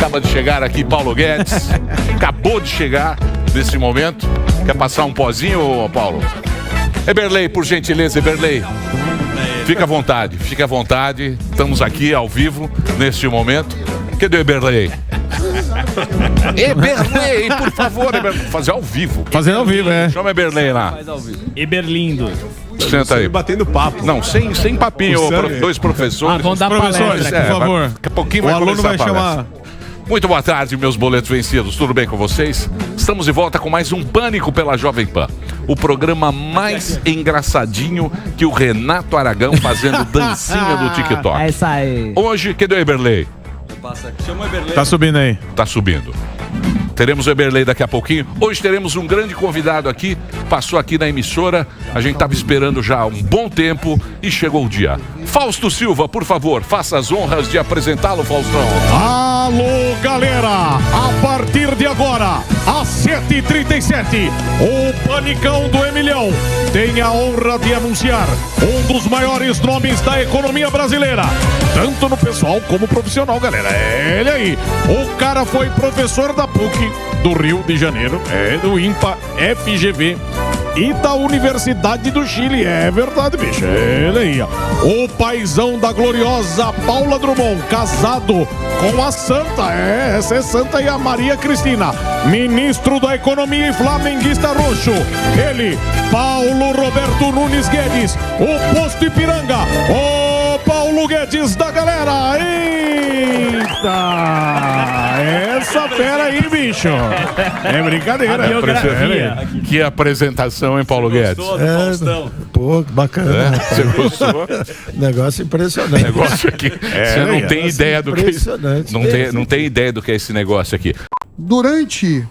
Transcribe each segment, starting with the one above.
Acaba de chegar aqui Paulo Guedes. Acabou de chegar nesse momento. Quer passar um pozinho, Paulo? Eberlei, por gentileza, Eberlei. Fica à vontade, fica à vontade. Estamos aqui ao vivo neste momento. Cadê o Eberlei? Eberlei, por favor, Eberlei. Fazer ao vivo. Fazendo ao vivo, é. Chama Eberlei lá. Eberlindo. Senta aí. Batendo papo. Não, sem papinho, dois professores. Vamos dar Professores, palestra, por favor. Daqui a pouquinho O vai aluno começar vai a palestra. chamar. Muito boa tarde, meus boletos vencidos. Tudo bem com vocês? Estamos de volta com mais um Pânico pela Jovem Pan. O programa mais engraçadinho que o Renato Aragão fazendo dancinha do TikTok. É isso aí. Hoje, cadê o Eberlei? Chama o Eberlei. Tá subindo aí. Tá subindo. Teremos o Eberlei daqui a pouquinho. Hoje teremos um grande convidado aqui. Passou aqui na emissora. A gente estava esperando já há um bom tempo e chegou o dia. Fausto Silva, por favor, faça as honras de apresentá-lo, Faustão. Alô, galera! A partir de agora, às 7h37, o Panicão do Emilhão tem a honra de anunciar um dos maiores nomes da economia brasileira, tanto no pessoal como profissional, galera. É ele aí. O cara foi professor da PUC do Rio de Janeiro, do INPA, FGV e da Universidade do Chile. É verdade, bicho. É ele aí, ó. O paizão da gloriosa Paula Drummond, casado com a Santa. Essa é Santa e a Maria Cristina. Ministro da Economia e flamenguista roxo. Ele, Paulo Roberto Nunes Guedes, o Posto Ipiranga. O Paulo Guedes da galera. Eita! Essa fera aí, bicho. É brincadeira. A biografia. Que apresentação, hein, Paulo Guedes? Pô, bacana. Você gostou? Negócio O impressionante. negócio aqui. Você não tem ideia do que é isso. Impressionante. Não tem ideia do que é esse negócio aqui. Durante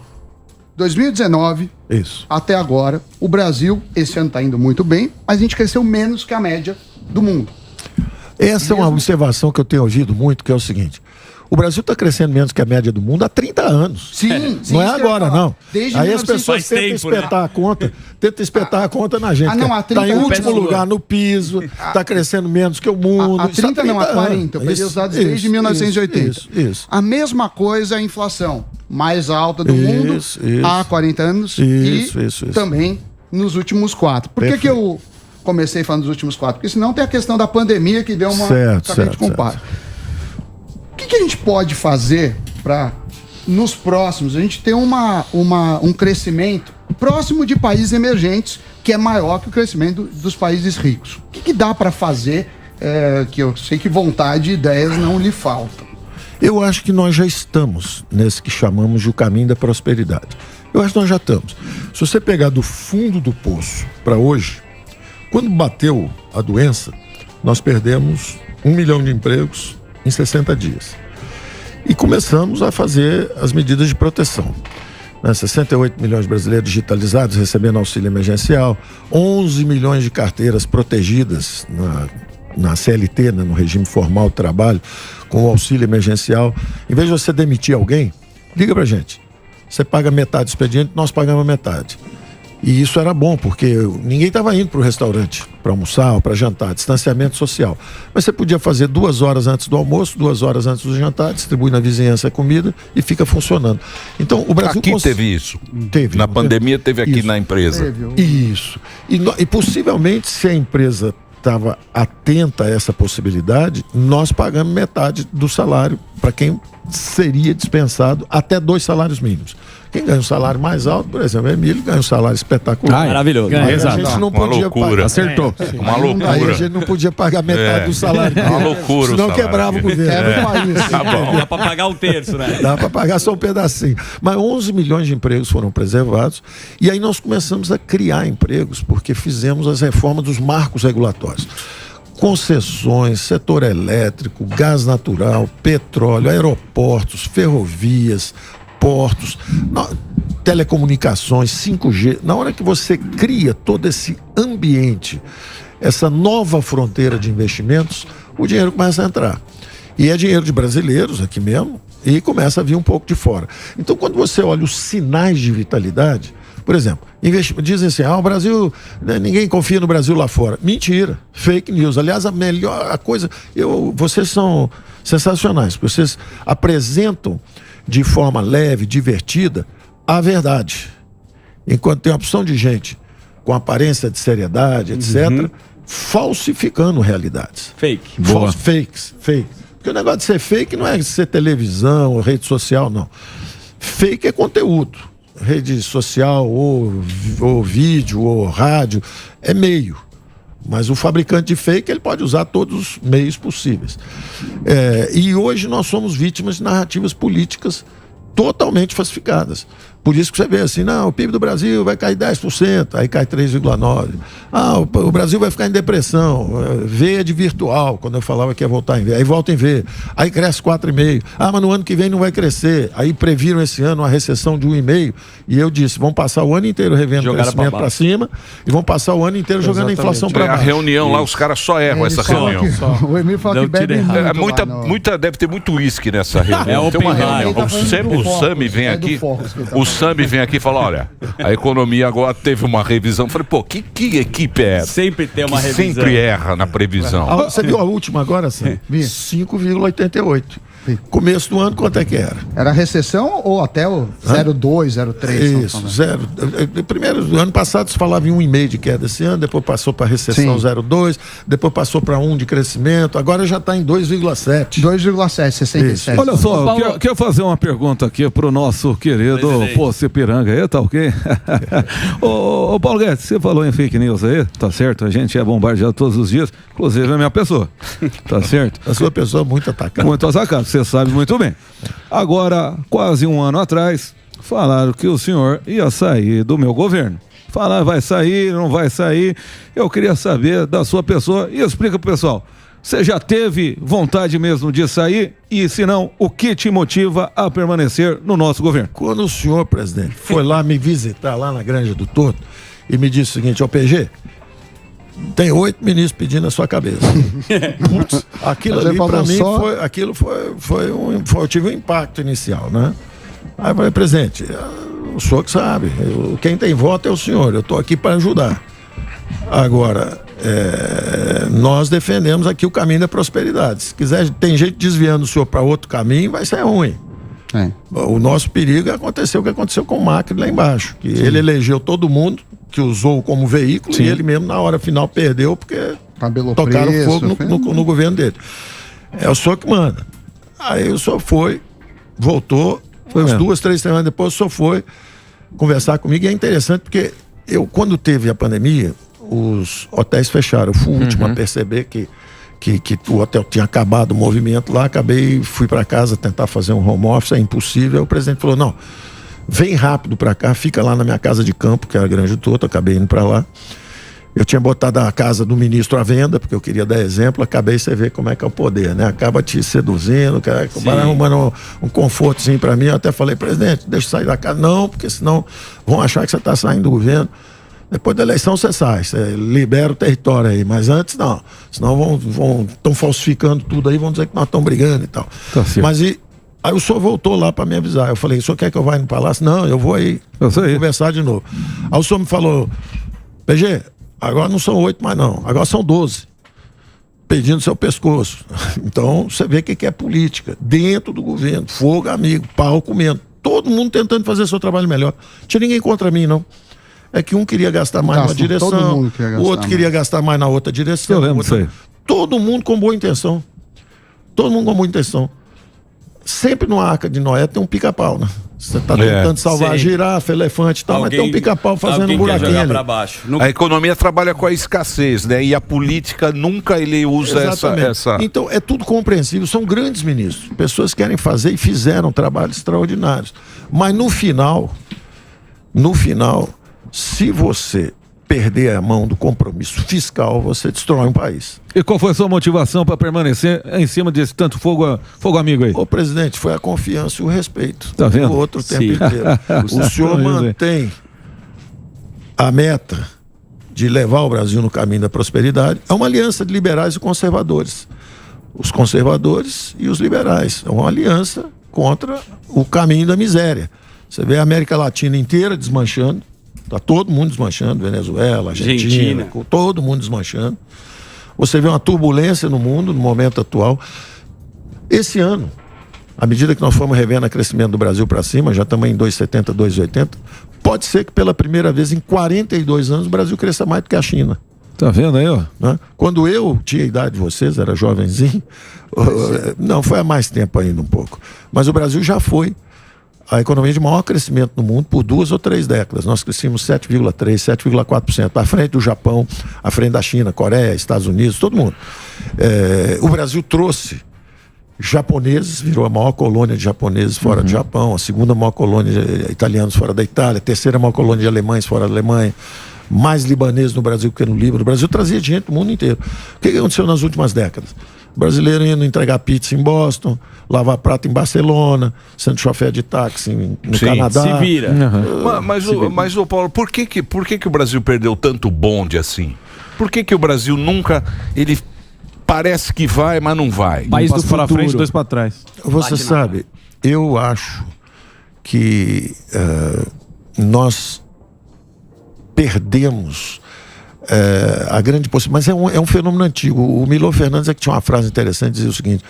2019 Isso. até agora, o Brasil, esse ano está indo muito bem, mas a gente cresceu menos que a média do mundo. Essa é uma observação que eu tenho ouvido muito, que é o seguinte. O Brasil está crescendo menos que a média do mundo há 30 anos. Sim, Não é isso que eu ia agora, falar. não. Desde Aí as 1900 pessoas tentam tempo, espetar a conta, a conta na gente. não, há 30 Está em anos. último lugar no piso, está crescendo menos que o mundo. Há Isso 30 não, há 40. anos. Eu peguei os dados Isso, desde 1980. Isso. A mesma coisa a inflação, mais alta do mundo Isso. há 40 anos Isso. também nos últimos 4. Por que eu comecei falando dos últimos 4? Porque senão tem a questão da pandemia que deu uma... Certo, que a gente compara. O que a gente pode fazer para, nos próximos, a gente ter um crescimento próximo de países emergentes, que é maior que o crescimento dos países ricos? O que dá para fazer, que eu sei que vontade e ideias não lhe faltam? Eu acho que nós já estamos nesse que chamamos de o caminho da prosperidade. Eu acho que nós já estamos. Se você pegar do fundo do poço para hoje, quando bateu a doença, nós perdemos 1 milhão de empregos em 60 dias. E começamos a fazer as medidas de proteção. 68 milhões de brasileiros digitalizados recebendo auxílio emergencial, 11 milhões de carteiras protegidas na CLT, no regime formal de trabalho, com o auxílio emergencial. Em vez de você demitir alguém, liga pra gente. Você paga metade do expediente, nós pagamos metade. E isso era bom, porque ninguém estava indo para o restaurante para almoçar ou para jantar, distanciamento social. Mas você podia fazer 2 horas antes do almoço, 2 horas antes do jantar, distribui na vizinhança a comida e fica funcionando. Então, o Brasil... Aqui teve isso. Teve. Na pandemia teve aqui Isso. na empresa. Isso. E possivelmente, se a empresa estava atenta a essa possibilidade, nós pagamos metade do salário para quem seria dispensado até 2 salários mínimos. Quem ganha um salário mais alto, por exemplo, o Emílio ganha um salário espetacular. Maravilhoso. Aí a Exato. gente não Uma podia loucura. pagar. Acertou. Uma loucura. Aí a gente não podia pagar metade do salário dele. Uma loucura o Senão salário. quebrava o governo. Quebra o país. Tá bom. Dá pra pagar 1/3, né? Dá para pagar só um pedacinho. Mas 11 milhões de empregos foram preservados. E aí nós começamos a criar empregos, porque fizemos as reformas dos marcos regulatórios. Concessões, setor elétrico, gás natural, petróleo, aeroportos, ferrovias, portos, telecomunicações, 5G. Na hora que você cria todo esse ambiente, essa nova fronteira de investimentos, o dinheiro começa a entrar. E é dinheiro de brasileiros aqui mesmo, e começa a vir um pouco de fora. Então, quando você olha os sinais de vitalidade, Por exemplo, dizem assim, o Brasil, ninguém confia no Brasil lá fora. Mentira, fake news. Aliás, a coisa, vocês são sensacionais, vocês apresentam de forma leve, divertida, a verdade. Enquanto tem a opção de gente com aparência de seriedade, etc., falsificando realidades. Fake. Fakes. Porque o negócio de ser fake não é ser televisão ou rede social, não. Fake é conteúdo. Rede social, ou vídeo, ou rádio, é meio. Mas o fabricante de fake, ele pode usar todos os meios possíveis. E hoje nós somos vítimas de narrativas políticas totalmente falsificadas. Por isso que você vê assim, não, o PIB do Brasil vai cair 10%, aí cai 3,9%. O Brasil vai ficar em depressão, V é de virtual, quando eu falava que ia voltar em V, aí volta em V, aí cresce 4,5%. Mas no ano que vem não vai crescer. Aí previram esse ano uma recessão de 1,5%, e eu disse, vão passar o ano inteiro revendo o crescimento para cima, e vão passar o ano inteiro jogando a inflação para baixo. A reunião lá, os caras só erram essa reunião. O Emílio fala que bebe muito. Deve ter muito uísque nessa reunião. Tem uma reunião. O Sami vem aqui. Sami vem aqui e fala, olha, a economia agora teve uma revisão. Eu falei, pô, que equipe é essa? Sempre tem uma revisão. Sempre erra na previsão. Você viu a última agora, Sam? 5,88. Começo do ano, quanto é que era? Era recessão ou até o 0,2, 0,3? Isso, primeiro, ano passado se falava em 1,5 de queda esse ano, depois passou para recessão 0,2, depois passou para 1 de crescimento, agora já está em 2,7. 2,7, 67. Olha só, eu quero fazer uma pergunta aqui pro nosso querido Poço Ipiranga aí, tá ok? Ô Paulo Guedes, você falou em fake news aí, tá certo? A gente é bombardeado todos os dias, inclusive a minha pessoa, tá certo? A sua pessoa é muito atacada. Muito atacada. Você sabe muito bem. Agora, quase um ano atrás, falaram que o senhor ia sair do meu governo. Falaram, vai sair, não vai sair. Eu queria saber da sua pessoa e explica pro pessoal. Você já teve vontade mesmo de sair? E se não, o que te motiva a permanecer no nosso governo? Quando o senhor, presidente, foi lá me visitar lá na Granja do Torto e me disse o seguinte, PG, tem 8 ministros pedindo a sua cabeça. Putz, aquilo ali pra mim eu tive um impacto inicial, né? Aí eu falei, presidente, o senhor que sabe, quem tem voto é o senhor, eu tô aqui para ajudar. Agora, nós defendemos aqui o caminho da prosperidade. Se quiser, tem gente desviando o senhor para outro caminho, vai ser ruim. O nosso perigo é acontecer o que aconteceu com o Macri lá embaixo, que ele elegeu todo mundo que usou como veículo e ele mesmo na hora final perdeu porque tocaram fogo no governo dele. É o senhor que manda. Aí o senhor voltou, umas 2, 3 semanas depois o senhor foi conversar comigo e é interessante porque quando teve a pandemia, os hotéis fecharam. Eu fui o último a perceber que o hotel tinha acabado o movimento lá, fui para casa tentar fazer um home office, é impossível. Aí o presidente falou, não, vem rápido para cá, fica lá na minha casa de campo, que era a Granja do Torto, acabei indo para lá. Eu tinha botado a casa do ministro à venda, porque eu queria dar exemplo, acabei, você vê como é que é o poder, né? Acaba te seduzindo, vai arrumando um confortozinho para mim. Eu até falei, presidente, deixa eu sair da casa. Não, porque senão vão achar que você está saindo do governo. Depois da eleição você sai, você libera o território aí, mas antes não. Senão estão falsificando tudo aí, vão dizer que nós estamos brigando e tal. Tá certo. Mas aí o senhor voltou lá para me avisar. Eu falei, o senhor quer que eu vá no palácio? Não, eu vou aí conversar de novo. Aí o senhor me falou, PG, agora não são 8 mais não, agora são 12. Pedindo seu pescoço. Então você vê o que é política. Dentro do governo, fogo amigo, pau comendo. Todo mundo tentando fazer seu trabalho melhor. Não tinha ninguém contra mim, não. É que um queria gastar mais numa direção, o outro queria gastar mais na outra direção. Eu lembro disso aí. Todo mundo com boa intenção. Todo mundo com boa intenção. Sempre no Arca de Noé tem um pica-pau, né? Você tá tentando salvar a girafa, elefante e tal, mas tem um pica-pau fazendo um buraquinho ali. A economia trabalha com a escassez, né? E a política nunca ele usa essa... Então é tudo compreensível, são grandes ministros. Pessoas que querem fazer e fizeram trabalhos extraordinários. Mas no final, se você perder a mão do compromisso fiscal, você destrói um país. E qual foi a sua motivação para permanecer em cima desse tanto fogo amigo aí? Ô presidente, foi a confiança e o respeito. Tá vendo? O outro tempo inteiro. O senhor mantém a meta de levar o Brasil no caminho da prosperidade. É uma aliança de liberais e conservadores. Os conservadores e os liberais. É uma aliança contra o caminho da miséria. Você vê a América Latina inteira desmanchando. Está todo mundo desmanchando, Venezuela, Argentina, todo mundo desmanchando. Você vê uma turbulência no mundo, no momento atual. Esse ano, à medida que nós fomos revendo o crescimento do Brasil para cima, já estamos em 2,70, 2,80, pode ser que pela primeira vez em 42 anos o Brasil cresça mais do que a China. Tá vendo aí, ó? Né? Quando eu tinha a idade de vocês, era jovenzinho, não, foi há mais tempo ainda um pouco, mas o Brasil já foi a economia de maior crescimento no mundo por 2 ou 3 décadas. Nós crescemos 7,3%, 7,4%, à frente do Japão, à frente da China, Coreia, Estados Unidos, todo mundo. O Brasil trouxe japoneses, virou a maior colônia de japoneses fora do Japão, a segunda maior colônia de italianos fora da Itália, a terceira maior colônia de alemães fora da Alemanha, mais libaneses no Brasil que no Líbano. O Brasil trazia gente do mundo inteiro. O que aconteceu nas últimas décadas? O brasileiro indo entregar pizza em Boston, lavar prato em Barcelona, sendo chofer de táxi no Canadá. Se vira. Mas o Paulo, por que o Brasil perdeu tanto bonde assim? Por que o Brasil nunca... Ele parece que vai, mas não vai. País do para futuro. frente, 2 para trás. Você sabe, eu acho que nós perdemos a grande possibilidade, mas é um fenômeno antigo. O Milor Fernandes que tinha uma frase interessante, dizia o seguinte: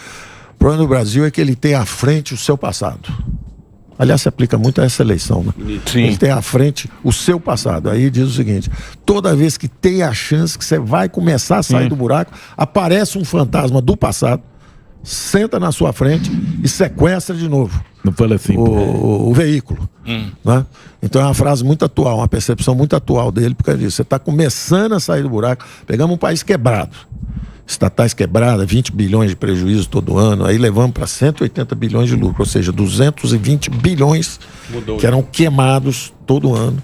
o problema do Brasil é que ele tem à frente o seu passado. Aliás, se aplica muito a essa eleição, né? Sim. Ele tem à frente o seu passado. Aí diz o seguinte: toda vez que tem a chance que você vai começar a sair do buraco, aparece um fantasma do passado, senta na sua frente e sequestra de novo o veículo. Né? Então é uma frase muito atual, uma percepção muito atual dele, porque disso. Você está começando a sair do buraco. Pegamos um país quebrado, estatais quebradas, 20 bilhões de prejuízo todo ano, aí levamos para 180 bilhões de lucro, ou seja, 220 bilhões que eram queimados todo ano.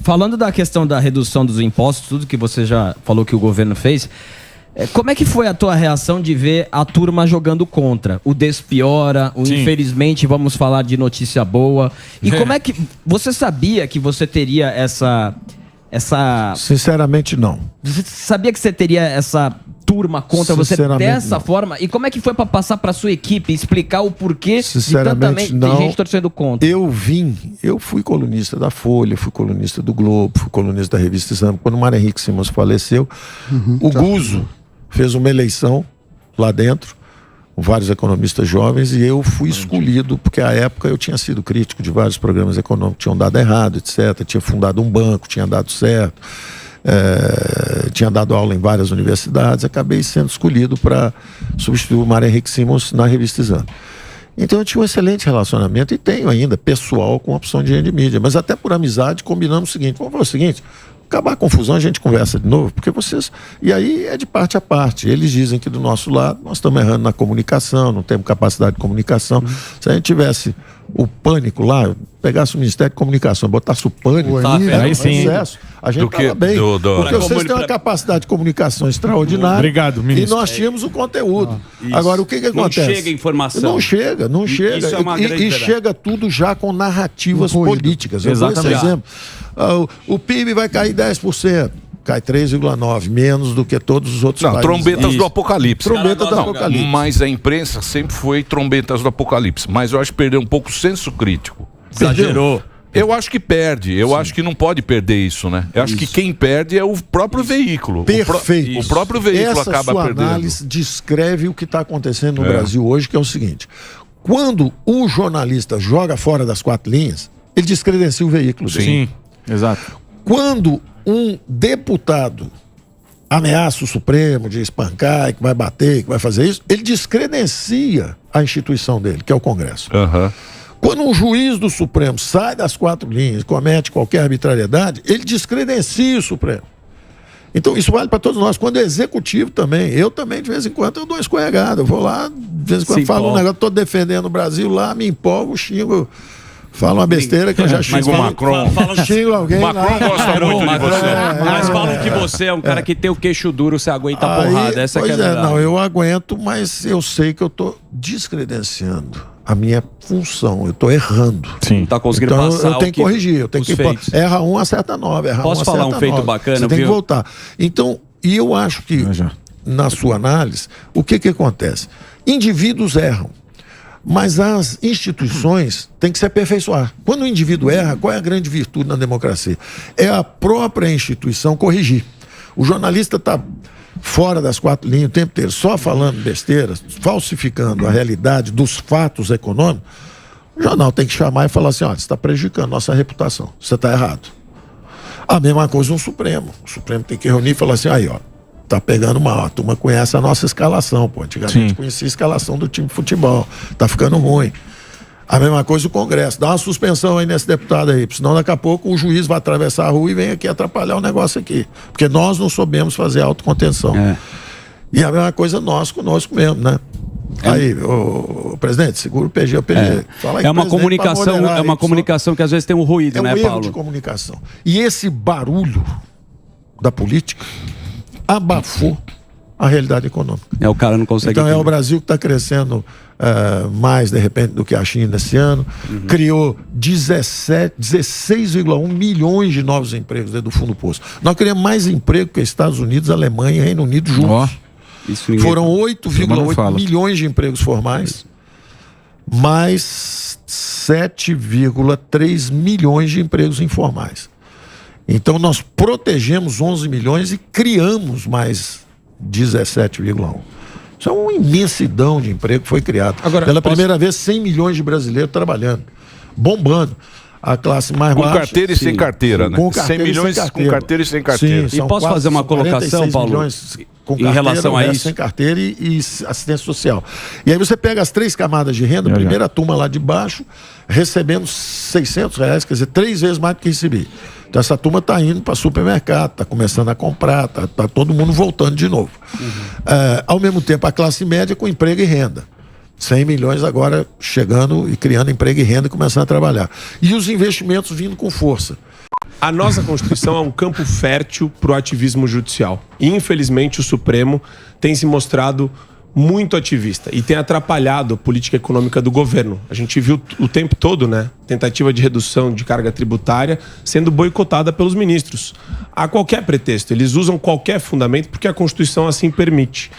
Falando da questão da redução dos impostos, tudo que você já falou que o governo fez, como é que foi a tua reação de ver a turma jogando contra? O despiora, o infelizmente vamos falar de notícia boa. E como é que... Você sabia que você teria essa... Sinceramente, não. Você sabia que você teria essa turma contra você dessa forma? E como é que foi para passar para sua equipe, explicar o porquê de tanta gente torcendo contra? Eu fui colunista da Folha, fui colunista do Globo, fui colunista da Revista Exame. Quando o Mário Henrique Simões faleceu, o Guzzo fez uma eleição lá dentro, com vários economistas jovens, e eu fui escolhido, porque à época eu tinha sido crítico de vários programas econômicos que tinham dado errado, etc. Tinha fundado um banco, tinha dado certo, tinha dado aula em várias universidades, acabei sendo escolhido para substituir o Mário Henrique Simões na Revista Exame. Então eu tinha um excelente relacionamento, e tenho ainda, pessoal, com a opção de mídia, mas até por amizade combinamos o seguinte: vamos fazer o seguinte, acabar a confusão, a gente conversa de novo, porque vocês... E aí é de parte a parte. Eles dizem que do nosso lado nós estamos errando na comunicação, não temos capacidade de comunicação. Se a gente tivesse o pânico lá, pegasse o Ministério de Comunicação, botasse o pânico, aí sim, a gente estava bem. Porque vocês têm uma capacidade de comunicação extraordinária. Obrigado, ministro. E nós tínhamos o conteúdo. Agora, o que acontece? Não chega informação. Não chega. Isso é uma grande e chega tudo já com narrativas políticas. Eu dou esse exemplo. O PIB vai cair 10%. Cai 3,9%, menos do que todos os outros países. Trombetas do apocalipse. Trombetas do apocalipse. Mas a imprensa sempre foi trombetas do apocalipse. Mas eu acho que perdeu um pouco o senso crítico. Exagerou. Eu acho que perde. Eu acho que não pode perder isso, né? Eu acho que quem perde é o próprio veículo. Perfeito. O próprio veículo Essa acaba sua perdendo. Análise descreve o que está acontecendo no Brasil hoje, que é o seguinte: quando o jornalista joga fora das 4 linhas, ele descredencia o veículo dele. Sim, exato. Quando um deputado ameaça o Supremo de espancar, que vai bater, que vai fazer isso, ele descredencia a instituição dele, que é o Congresso. Quando um juiz do Supremo sai das 4 linhas, comete qualquer arbitrariedade, ele descredencia o Supremo. Então isso vale para todos nós. Quando é executivo também, eu também de vez em quando eu dou uma escorregada, eu vou lá, de vez em quando falo um negócio, estou defendendo o Brasil lá, me empolgo, xingo, falo uma besteira que eu já xingo o Macron. Xingo alguém Macron lá. gosta muito de você. Mas falam que você é um cara que tem o queixo duro, você aguenta a porrada. Essa Pois que é a verdade. não, eu aguento, mas eu sei que eu estou descredenciando a minha função, eu estou errando. Sim. Tá conseguindo Então passar eu tenho que corrigir, eu tenho que erra 1, acerta 9, erra 1, Posso acerta falar um feito 9. bacana, Você tem que viu? voltar. Então, e eu acho que na sua análise, o que acontece? Indivíduos erram. Mas as instituições têm que se aperfeiçoar. Quando o indivíduo erra, qual é a grande virtude na democracia? É a própria instituição corrigir. O jornalista está fora das quatro linhas o tempo inteiro, só falando besteiras, falsificando a realidade dos fatos econômicos. O jornal tem que chamar e falar assim: olha, você está prejudicando nossa reputação, você está errado. A mesma coisa no Supremo. O Supremo tem que reunir e falar assim: aí, ó, tá pegando mal, a turma conhece a nossa escalação, pô. Antigamente conhecia a escalação do time de futebol, tá ficando ruim. A mesma coisa o Congresso, dá uma suspensão aí nesse deputado aí, senão daqui a pouco o juiz vai atravessar a rua e vem aqui atrapalhar o negócio aqui, porque nós não soubemos fazer autocontenção. E a mesma coisa nós conosco mesmo, né? Aí, o presidente, segura o PG, o PG. Fala aí, É uma comunicação que às vezes tem um ruído, né, Paulo? É um erro Paulo? de comunicação. E esse barulho da política abafou a realidade econômica. O cara não consegue... Então é o Brasil que está crescendo mais, de repente, do que a China esse ano. Criou 16,1 milhões de novos empregos dentro do Fundo do Poço. Nós criamos mais emprego que Estados Unidos, Alemanha e Reino Unido juntos. Foram 8,8 milhões de empregos formais, mais 7,3 milhões de empregos informais. Então nós protegemos 11 milhões e criamos mais 17,1. Isso é uma imensidão de emprego que foi criado. Agora, pela primeira vez, 100 milhões de brasileiros trabalhando, bombando. A classe mais baixa... Com carteira e sem carteira, né? Com carteira 100 milhões com carteira e sem carteira. Sim, e posso fazer uma colocação, Paulo, com em relação a isso? Sem carteira e assistência social. E aí você pega as 3 camadas de renda, a primeira turma lá de baixo, recebendo R$600, quer dizer, 3 vezes mais do que recebi. Então essa turma está indo para supermercado, está começando a comprar, tá todo mundo voltando de novo. Ao mesmo tempo, a classe média com emprego e renda. 100 milhões agora chegando e criando emprego e renda e começando a trabalhar. E os investimentos vindo com força. A nossa Constituição é um campo fértil para o ativismo judicial. E, infelizmente, o Supremo tem se mostrado muito ativista e tem atrapalhado a política econômica do governo. A gente viu o tempo todo, né, tentativa de redução de carga tributária sendo boicotada pelos ministros. A qualquer pretexto, eles usam qualquer fundamento porque a Constituição assim permite.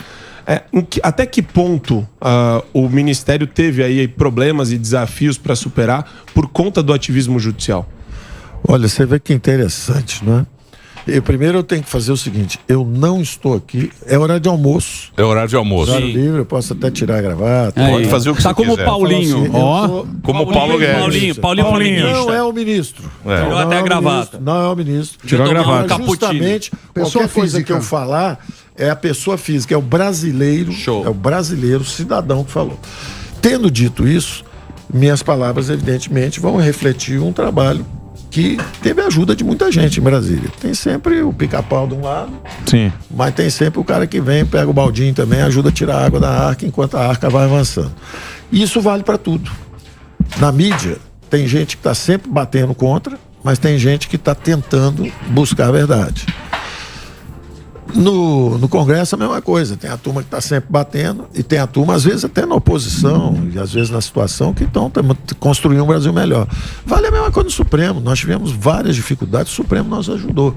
Até que ponto o Ministério teve aí problemas e desafios para superar por conta do ativismo judicial? Olha, você vê que interessante, não é? Primeiro eu tenho que fazer o seguinte: eu não estou aqui, é horário de almoço. É horário de almoço. Horário livre, eu posso até tirar a gravata. Pode fazer o que você como quiser. Paulinho. Como o Paulo Guedes. Paulinho. Não é o ministro. Tirou até a gravata. Não é o ministro. Tirou a gravata. Justamente, qualquer coisa que eu falar é a pessoa física, é o brasileiro. Show. É o brasileiro cidadão que falou. Tendo dito isso, minhas palavras, evidentemente, vão refletir um trabalho que teve a ajuda de muita gente em Brasília. Tem sempre o pica-pau de um lado, mas tem sempre o cara que vem, pega o baldinho também, ajuda a tirar a água da arca enquanto a arca vai avançando. E isso vale para tudo. Na mídia, tem gente que está sempre batendo contra, mas tem gente que está tentando buscar a verdade. No Congresso a mesma coisa, tem a turma que está sempre batendo e tem a turma, às vezes até na oposição e às vezes na situação, que estão construindo um Brasil melhor. Vale a mesma coisa no Supremo, nós tivemos várias dificuldades, o Supremo nos ajudou.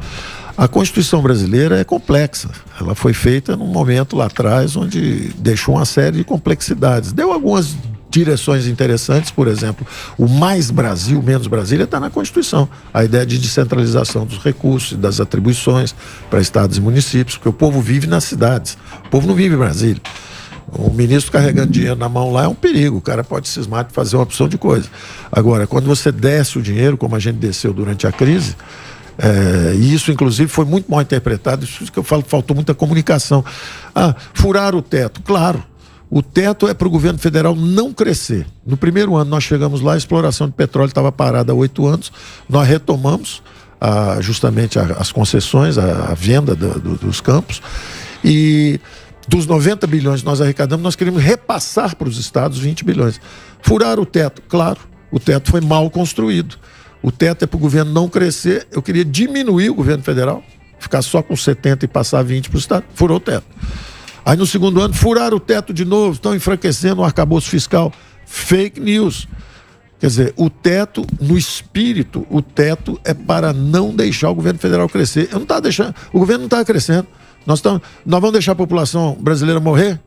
A Constituição brasileira é complexa, ela foi feita num momento lá atrás onde deixou uma série de complexidades, deu algumas direções interessantes, por exemplo, o mais Brasil, menos Brasília está na Constituição. A ideia de descentralização dos recursos e das atribuições para estados e municípios, porque o povo vive nas cidades, o povo não vive em Brasília. O ministro carregando dinheiro na mão lá é um perigo, o cara pode cismar de fazer uma opção de coisa. Agora, quando você desce o dinheiro, como a gente desceu durante a crise, e isso inclusive foi muito mal interpretado, isso que eu falo, faltou muita comunicação. Furar o teto, claro. O teto é para o governo federal não crescer. No primeiro ano nós chegamos lá, a exploração de petróleo estava parada há 8 anos, nós retomamos justamente as concessões, a venda dos campos, e dos 90 bilhões que nós arrecadamos, nós queríamos repassar para os estados 20 bilhões. Furar o teto, claro, o teto foi mal construído. O teto é para o governo não crescer, eu queria diminuir o governo federal, ficar só com 70 e passar 20 para o estado, furou o teto. Aí no segundo ano, furaram o teto de novo, estão enfraquecendo o arcabouço fiscal. Fake news. Quer dizer, o teto, no espírito, o teto é para não deixar o governo federal crescer. Eu não estava deixando, o governo não estava crescendo. Nós vamos deixar a população brasileira morrer?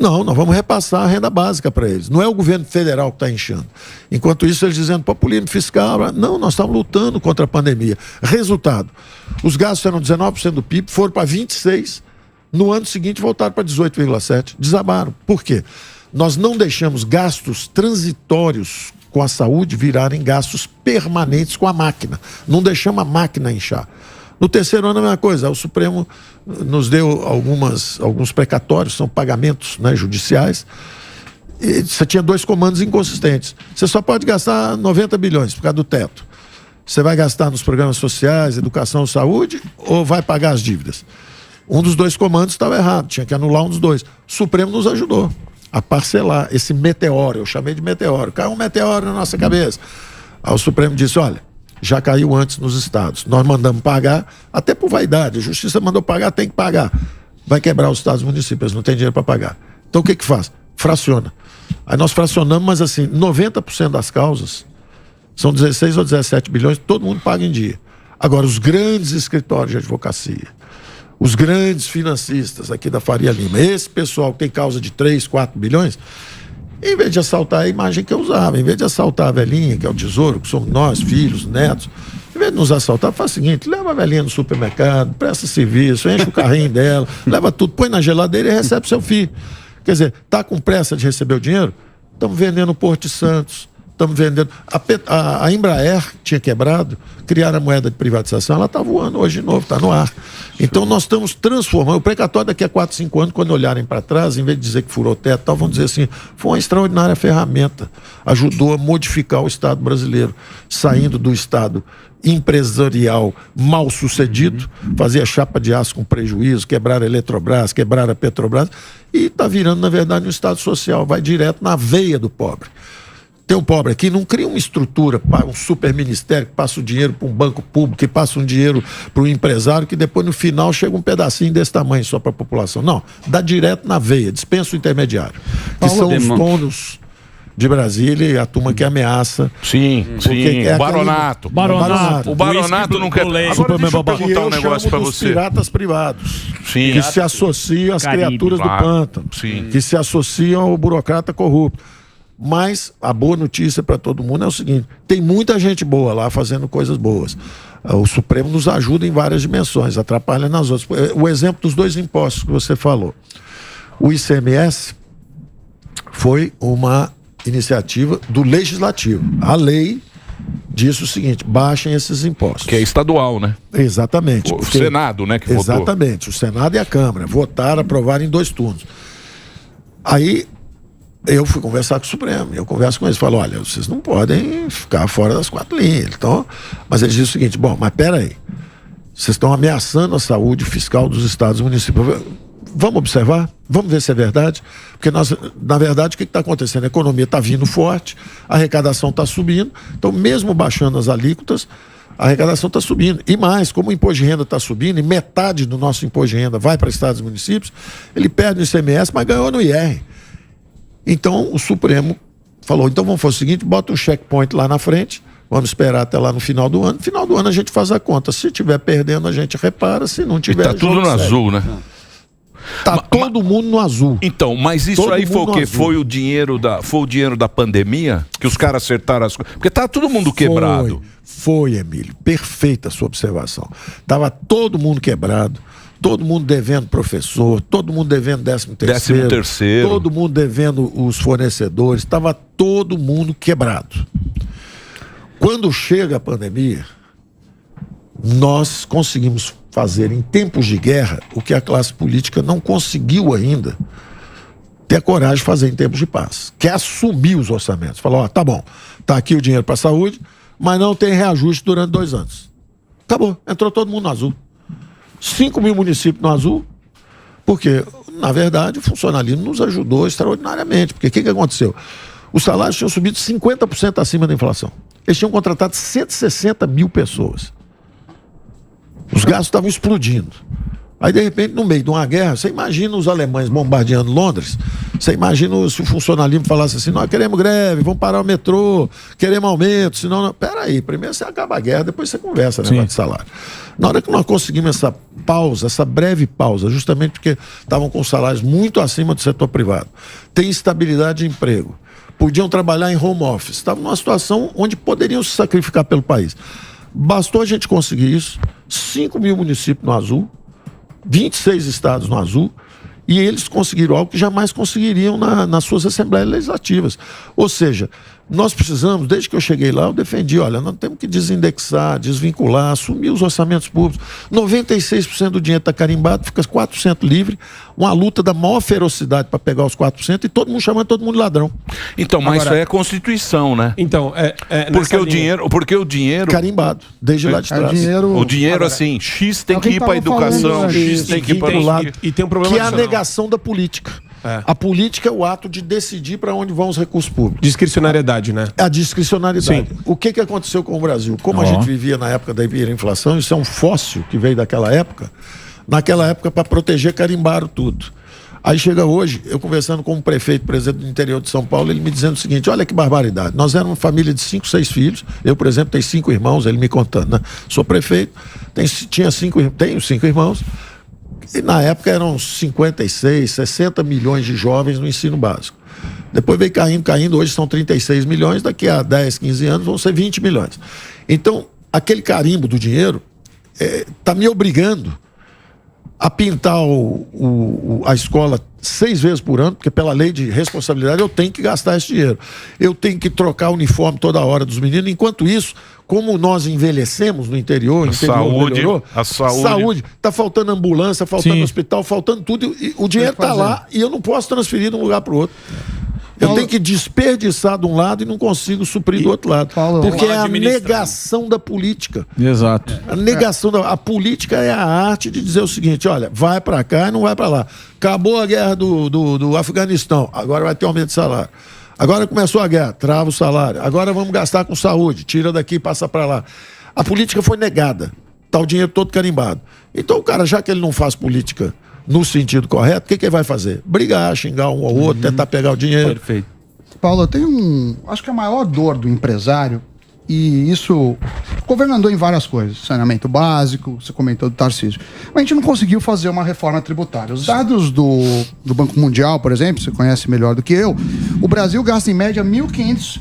Não, nós vamos repassar a renda básica para eles. Não é o governo federal que está inchando. Enquanto isso, eles dizendo, populismo fiscal. Não, nós estamos lutando contra a pandemia. Resultado, os gastos eram 19% do PIB, foram para 26%. No ano seguinte, voltaram para 18,7%. Desabaram. Por quê? Nós não deixamos gastos transitórios com a saúde virarem gastos permanentes com a máquina. Não deixamos a máquina inchar. No terceiro ano, a mesma coisa. O Supremo nos deu alguns precatórios, são pagamentos, né, judiciais. E você tinha 2 comandos inconsistentes. Você só pode gastar 90 bilhões por causa do teto. Você vai gastar nos programas sociais, educação, saúde, ou vai pagar as dívidas? Um dos 2 comandos estava errado, tinha que anular um dos 2. O Supremo nos ajudou a parcelar esse meteoro. Eu chamei de meteoro. Caiu um meteoro na nossa cabeça. Aí o Supremo disse, olha, já caiu antes nos estados. Nós mandamos pagar, até por vaidade. A justiça mandou pagar, tem que pagar. Vai quebrar os estados e municípios, não tem dinheiro para pagar. Então o que faz? Fraciona. Aí nós fracionamos, mas assim, 90% das causas, são 16 ou 17 bilhões, todo mundo paga em dia. Agora, os grandes escritórios de advocacia, os grandes financistas aqui da Faria Lima, esse pessoal que tem causa de 3, 4 bilhões, em vez de assaltar a imagem que eu usava, em vez de assaltar a velhinha, que é o tesouro, que somos nós, filhos, netos, em vez de nos assaltar, faz o seguinte, leva a velhinha no supermercado, presta serviço, enche o carrinho dela, leva tudo, põe na geladeira e recebe seu filho. Quer dizer, tá com pressa de receber o dinheiro? Estamos vendendo o Porto de Santos, estamos vendendo... A Embraer tinha quebrado, criaram a moeda de privatização, ela está voando hoje de novo, está no ar. Então nós estamos transformando. O precatório daqui a 4, 5 anos, quando olharem para trás, em vez de dizer que furou teto, tal, vão dizer assim, foi uma extraordinária ferramenta. Ajudou a modificar o Estado brasileiro, saindo do Estado empresarial mal sucedido, fazia chapa de aço com prejuízo, quebrar a Eletrobras, quebrar a Petrobras, e está virando, na verdade, um Estado social, vai direto na veia do pobre. Tem um pobre aqui, não cria uma estrutura para um super ministério que passa o dinheiro para um banco público, que passa um dinheiro para um empresário, que depois no final chega um pedacinho desse tamanho só para a população. Não, dá direto na veia, dispensa o intermediário. Que são os donos de Brasília e a turma que ameaça. Sim, sim. É o Baronato. O Baronato não quer... Agora deixa eu perguntar um negócio para você. Piratas privados. Sim. Que se associam às criaturas do pântano. Sim. Que se associam ao burocrata corrupto. Mas a boa notícia para todo mundo é o seguinte, tem muita gente boa lá fazendo coisas boas. O Supremo nos ajuda em várias dimensões, atrapalha nas outras. O exemplo dos 2 impostos que você falou. O ICMS foi uma iniciativa do Legislativo. A lei disse o seguinte, baixem esses impostos. Que é estadual, né? Exatamente. O Senado, né, que votou. Exatamente, o Senado e a Câmara votaram, aprovaram em 2 turnos. Aí eu fui conversar com o Supremo, eu converso com eles, falo, olha, vocês não podem ficar fora das 4 linhas. Então, mas eles dizem o seguinte, bom, mas peraí, vocês estão ameaçando a saúde fiscal dos estados e municípios. Vamos observar, vamos ver se é verdade, porque nós, na verdade, o que está acontecendo? A economia está vindo forte, a arrecadação está subindo, então mesmo baixando as alíquotas, a arrecadação está subindo. E mais, como o imposto de renda está subindo, e metade do nosso imposto de renda vai para estados e municípios, ele perde o ICMS, mas ganhou no IR. Então o Supremo falou, então vamos fazer o seguinte, bota um checkpoint lá na frente, vamos esperar até lá no final do ano. No final do ano a gente faz a conta. Se estiver perdendo, a gente repara, se não tiver... Está tudo no azul, né? Tá todo mundo no azul. Então, mas isso Todo aí foi o mundo quê? azul. Foi o dinheiro da pandemia? Que os caras acertaram as coisas? Porque tá todo mundo quebrado. Foi, Emílio. Perfeita a sua observação. Tava todo mundo quebrado. Todo mundo devendo professor, todo mundo devendo 13º, todo mundo devendo os fornecedores, estava todo mundo quebrado. Quando chega a pandemia, nós conseguimos fazer em tempos de guerra o que a classe política não conseguiu ainda ter a coragem de fazer em tempos de paz, que é assumir os orçamentos. Falar, ó, tá bom, tá aqui o dinheiro para a saúde, mas não tem reajuste durante 2 anos. Acabou, entrou todo mundo no azul. 5 mil municípios no azul, porque, na verdade, o funcionalismo nos ajudou extraordinariamente. Porque o que aconteceu? Os salários tinham subido 50% acima da inflação. Eles tinham contratado 160 mil pessoas. Os gastos estavam explodindo. Aí, de repente, no meio de uma guerra, você imagina os alemães bombardeando Londres, você imagina se o funcionalismo falasse assim, nós queremos greve, vamos parar o metrô, queremos aumento, senão... Não... Peraí, primeiro você acaba a guerra, depois você conversa, né, de salário. Na hora que nós conseguimos essa pausa, essa breve pausa, justamente porque estavam com salários muito acima do setor privado, tem estabilidade de emprego, podiam trabalhar em home office, estavam numa situação onde poderiam se sacrificar pelo país. Bastou a gente conseguir isso, 5 mil municípios no azul, 26 estados no azul, e eles conseguiram algo que jamais conseguiriam nas suas assembleias legislativas. Ou seja, nós precisamos, desde que eu cheguei lá, eu defendi, olha, nós temos que desindexar, desvincular, assumir os orçamentos públicos. 96% do dinheiro está carimbado, fica 4% livre, uma luta da maior ferocidade para pegar os 4% e todo mundo chamando todo mundo de ladrão. Então, mas isso aí é Constituição, né? Então, porque o dinheiro... Carimbado, desde lá de trás. O dinheiro, assim, X tem que ir para a educação, X tem que ir para o lado. E tem um problema que é a negação da política. A política é o ato de decidir para onde vão os recursos públicos. Discricionariedade, né? A discricionariedade. Sim. O que aconteceu com o Brasil? Como a gente vivia na época da hiperinflação, isso é um fóssil que veio daquela época. Naquela época, para proteger, carimbaram tudo. Aí chega hoje, eu conversando com um prefeito, presidente do interior de São Paulo, ele me dizendo o seguinte, olha que barbaridade, nós éramos uma família de 5, 6 filhos, eu, por exemplo, tenho 5 irmãos, ele me contando, né? Sou prefeito, tenho 5 irmãos, e na época eram 56, 60 milhões de jovens no ensino básico. Depois veio caindo, hoje são 36 milhões, daqui a 10, 15 anos vão ser 20 milhões. Então, aquele carimbo do dinheiro está me obrigando a pintar a escola 6 vezes por ano, porque pela lei de responsabilidade eu tenho que gastar esse dinheiro. Eu tenho que trocar o uniforme toda hora dos meninos. Enquanto isso, como nós envelhecemos no interior, a saúde, está faltando ambulância, faltando hospital, faltando tudo. E o dinheiro está lá e eu não posso transferir de um lugar para o outro. Eu tenho que desperdiçar de um lado e não consigo suprir do outro lado. Porque é a negação da política. Exato. A negação a política é a arte de dizer o seguinte, olha, vai para cá e não vai para lá. Acabou a guerra do Afeganistão, agora vai ter aumento de salário. Agora começou a guerra, trava o salário. Agora vamos gastar com saúde, tira daqui e passa para lá. A política foi negada. Está o dinheiro todo carimbado. Então o cara, já que ele não faz política no sentido correto, o que ele vai fazer? Brigar, xingar um ou outro, tentar pegar o dinheiro. Perfeito. Paulo, eu tenho acho que a maior dor do empresário, e isso o governo andou em várias coisas, saneamento básico, você comentou do Tarcísio, mas a gente não conseguiu fazer uma reforma tributária. Os dados do Banco Mundial, por exemplo, você conhece melhor do que eu, o Brasil gasta em média 1.501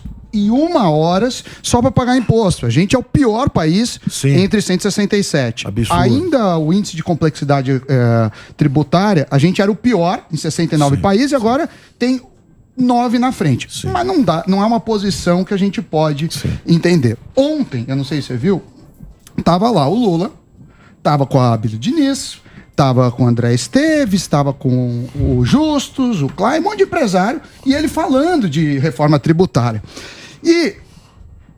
horas só para pagar imposto. A gente é o pior país entre 167. Absurdo. Ainda o índice de complexidade tributária, a gente era o pior em 69 países e agora tem 9 na frente. Mas não é uma posição que a gente pode entender. Ontem, eu não sei se você viu, tava lá o Lula, tava com a Abílio Diniz, tava com o André Esteves, tava com o Justus, o Klein, um monte de empresário, e ele falando de reforma tributária. E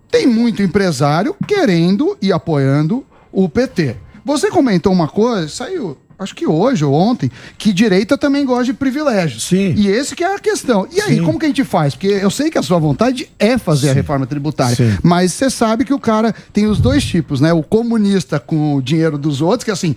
tem muito empresário querendo e apoiando o PT. Você comentou uma coisa, saiu, acho que hoje ou ontem, que direita também gosta de privilégios. Sim. E esse que é a questão. E aí, como que a gente faz? Porque eu sei que a sua vontade é fazer a reforma tributária, mas você sabe que o cara tem os dois tipos, né? O comunista com o dinheiro dos outros, que assim,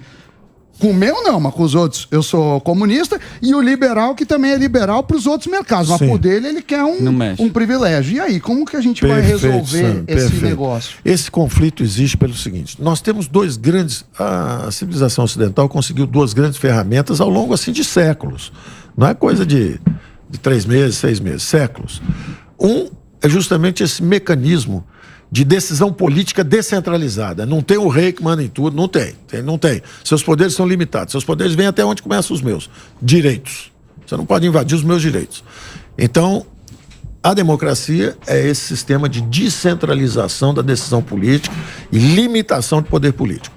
com o meu não, mas com os outros eu sou comunista, e o liberal que também é liberal para os outros mercados. Mas por dele ele quer um privilégio. E aí, como que a gente vai resolver esse negócio? Esse conflito existe pelo seguinte, nós temos dois grandes, a civilização ocidental conseguiu 2 grandes ferramentas ao longo assim de séculos. Não é coisa de 3 meses, 6 meses, séculos. Um é justamente esse mecanismo de decisão política descentralizada. Não tem o rei que manda em tudo, não tem. Seus poderes são limitados. Seus poderes vêm até onde começam os meus. Direitos. Você não pode invadir os meus direitos. Então, a democracia é esse sistema de descentralização da decisão política e limitação de poder político.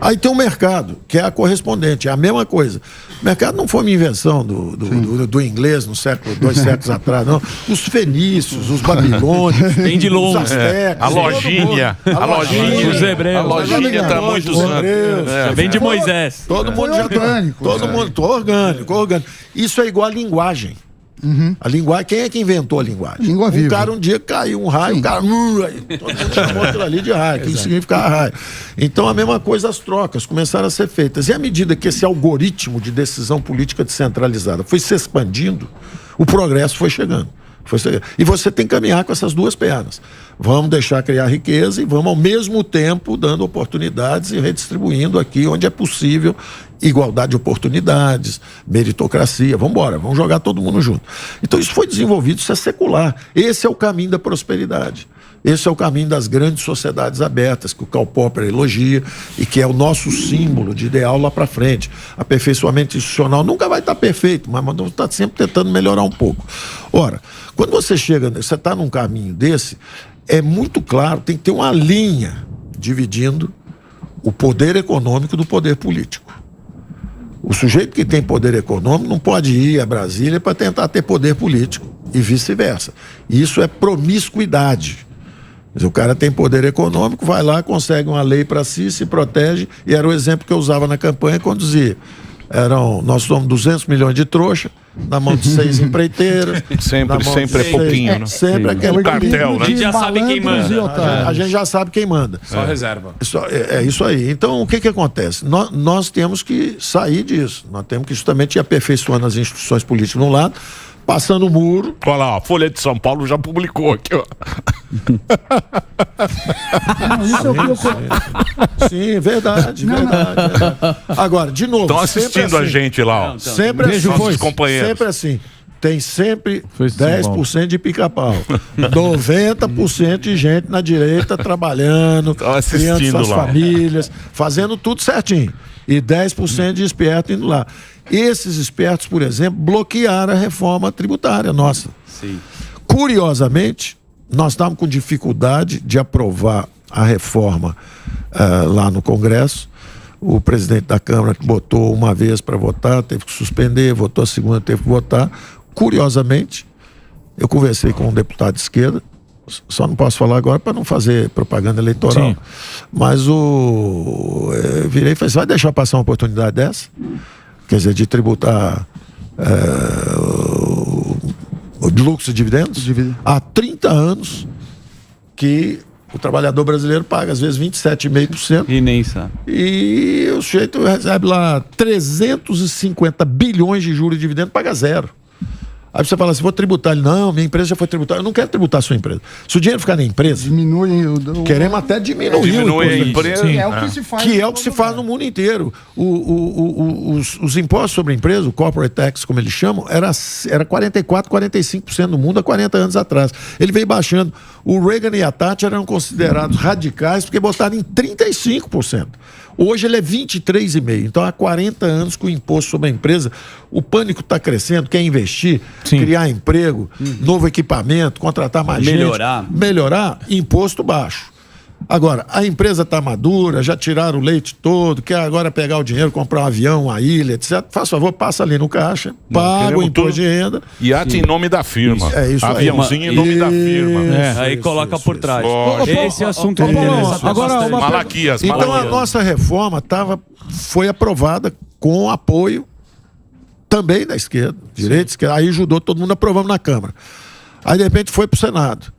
Aí tem o mercado, que é a correspondente, é a mesma coisa. O mercado não foi uma invenção do inglês no século, 2 séculos atrás, não. Os fenícios, os babilônios, Vem de longe. os astecas. A lojinha. Os hebreus. A lojinha está muito Vem de Moisés. Todo mundo já orgânico. Todo mundo orgânico. Isso é igual a linguagem. A linguagem, quem é que inventou a linguagem? Língua Um viva. cara um dia caiu um raio, o cara, aí, todo mundo chamou aquilo ali de raio, que significa raio. Então a mesma coisa, as trocas começaram a ser feitas. E à medida que esse algoritmo de decisão política descentralizada foi se expandindo, o progresso foi chegando. E você tem que caminhar com essas duas pernas. Vamos deixar criar riqueza e vamos ao mesmo tempo dando oportunidades e redistribuindo aqui onde é possível igualdade de oportunidades, meritocracia. Vamos embora, vamos jogar todo mundo junto. Então isso foi desenvolvido, isso é secular. Esse é o caminho da prosperidade. Esse é o caminho das grandes sociedades abertas, que o Karl Popper elogia e que é o nosso símbolo de ideal lá para frente. Aperfeiçoamento institucional nunca vai estar perfeito, mas nós estamos sempre tentando melhorar um pouco. Ora, quando você está num caminho desse, é muito claro, tem que ter uma linha dividindo o poder econômico do poder político. O sujeito que tem poder econômico não pode ir a Brasília para tentar ter poder político e vice-versa. Isso é promiscuidade. O cara tem poder econômico, vai lá, consegue uma lei para si, se protege, e era o exemplo que eu usava na campanha quando dizia: nós somos 200 milhões de trouxa, na mão de 6 empreiteiras. Sempre é pouquinho, né? Sempre aquele o cartel, né? A gente já sabe quem manda. A gente já sabe quem manda. Só reserva. É isso aí. Então, o que acontece? Nós temos que sair disso. Nós temos que justamente ir aperfeiçoando as instituições políticas de um lado, passando o muro. Olha lá, a Folha de São Paulo já publicou aqui, ó. Sim, verdade. Agora, de novo. Estão assistindo a gente lá, ó. Sempre assim. Nossos companheiros. Sempre assim. Tem sempre 10% de pica-pau. 90% de gente na direita trabalhando, criando suas famílias, fazendo tudo certinho. E 10% de esperto indo lá. Esses espertos, por exemplo, bloquearam a reforma tributária nossa. Sim. Curiosamente, nós estávamos com dificuldade de aprovar a reforma lá no Congresso. O presidente da Câmara botou uma vez para votar, teve que suspender, votou a segunda, teve que votar. Curiosamente, eu conversei com um deputado de esquerda, só não posso falar agora para não fazer propaganda eleitoral. Sim. Mas eu virei e falei: você vai deixar passar uma oportunidade dessa? Quer dizer, de tributar de lucros e dividendos? Há 30 anos que o trabalhador brasileiro paga, às vezes, 27,5%. E nem sabe. E o sujeito recebe lá 350 bilhões de juros e dividendos, paga zero. Aí você fala assim: vou tributar. Ele: não, minha empresa já foi tributada. Eu não quero tributar a sua empresa. Se o dinheiro ficar na empresa, diminui queremos até diminuir a empresa. É o que se faz. Que é o que se faz no mundo inteiro. Os impostos sobre a empresa, o corporate tax, como eles chamam, era 44%, 45% no mundo há 40 anos atrás. Ele veio baixando. O Reagan e a Thatcher eram considerados radicais porque botaram em 35%. Hoje ele é 23,5%. Então, há 40 anos com o imposto sobre a empresa, o pânico está crescendo, quer investir, criar emprego, novo equipamento, contratar mais gente. Melhorar, imposto baixo. Agora, a empresa está madura, já tiraram o leite todo, quer agora pegar o dinheiro, comprar um avião, uma ilha, etc. Faz favor, passa ali no caixa, paga o imposto de renda. Iate em nome da firma. Isso aviãozinho em nome da firma. Aí coloca por trás. Esse assunto agora, Malaquias. Então a nossa reforma foi aprovada com apoio também da esquerda, direita, esquerda. Aí ajudou, todo mundo aprovamos na Câmara. Aí de repente foi pro Senado.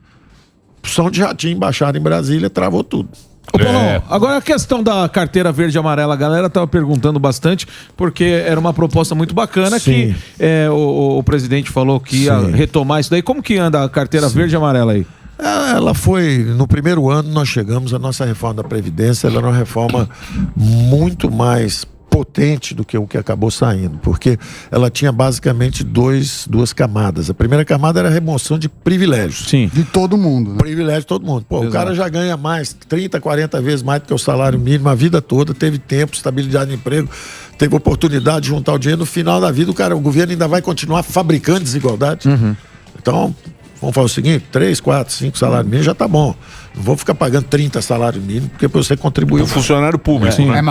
Som de jatinho baixado em Brasília, travou tudo. Ô, Paulão, agora a questão da carteira verde e amarela, a galera estava perguntando bastante, porque era uma proposta muito bacana. Sim. Que o presidente falou que ia retomar isso daí. Como que anda a carteira verde e amarela aí? Ela foi, no primeiro ano nós chegamos, a nossa reforma da Previdência, ela era uma reforma muito mais potente do que o que acabou saindo, porque ela tinha basicamente duas camadas. A primeira camada era a remoção de privilégios. Sim. De todo mundo. Né? Privilégio de todo mundo. Pô, o cara já ganha mais, 30, 40 vezes mais do que o salário mínimo a vida toda, teve tempo, estabilidade de emprego, teve oportunidade de juntar o dinheiro. No final da vida, o governo ainda vai continuar fabricando desigualdade. Então, vamos fazer o seguinte: 3, 4, 5 salários mínimos já tá bom. Não vou ficar pagando 30 salários mínimos, porque você contribuiu. Um funcionário público, né?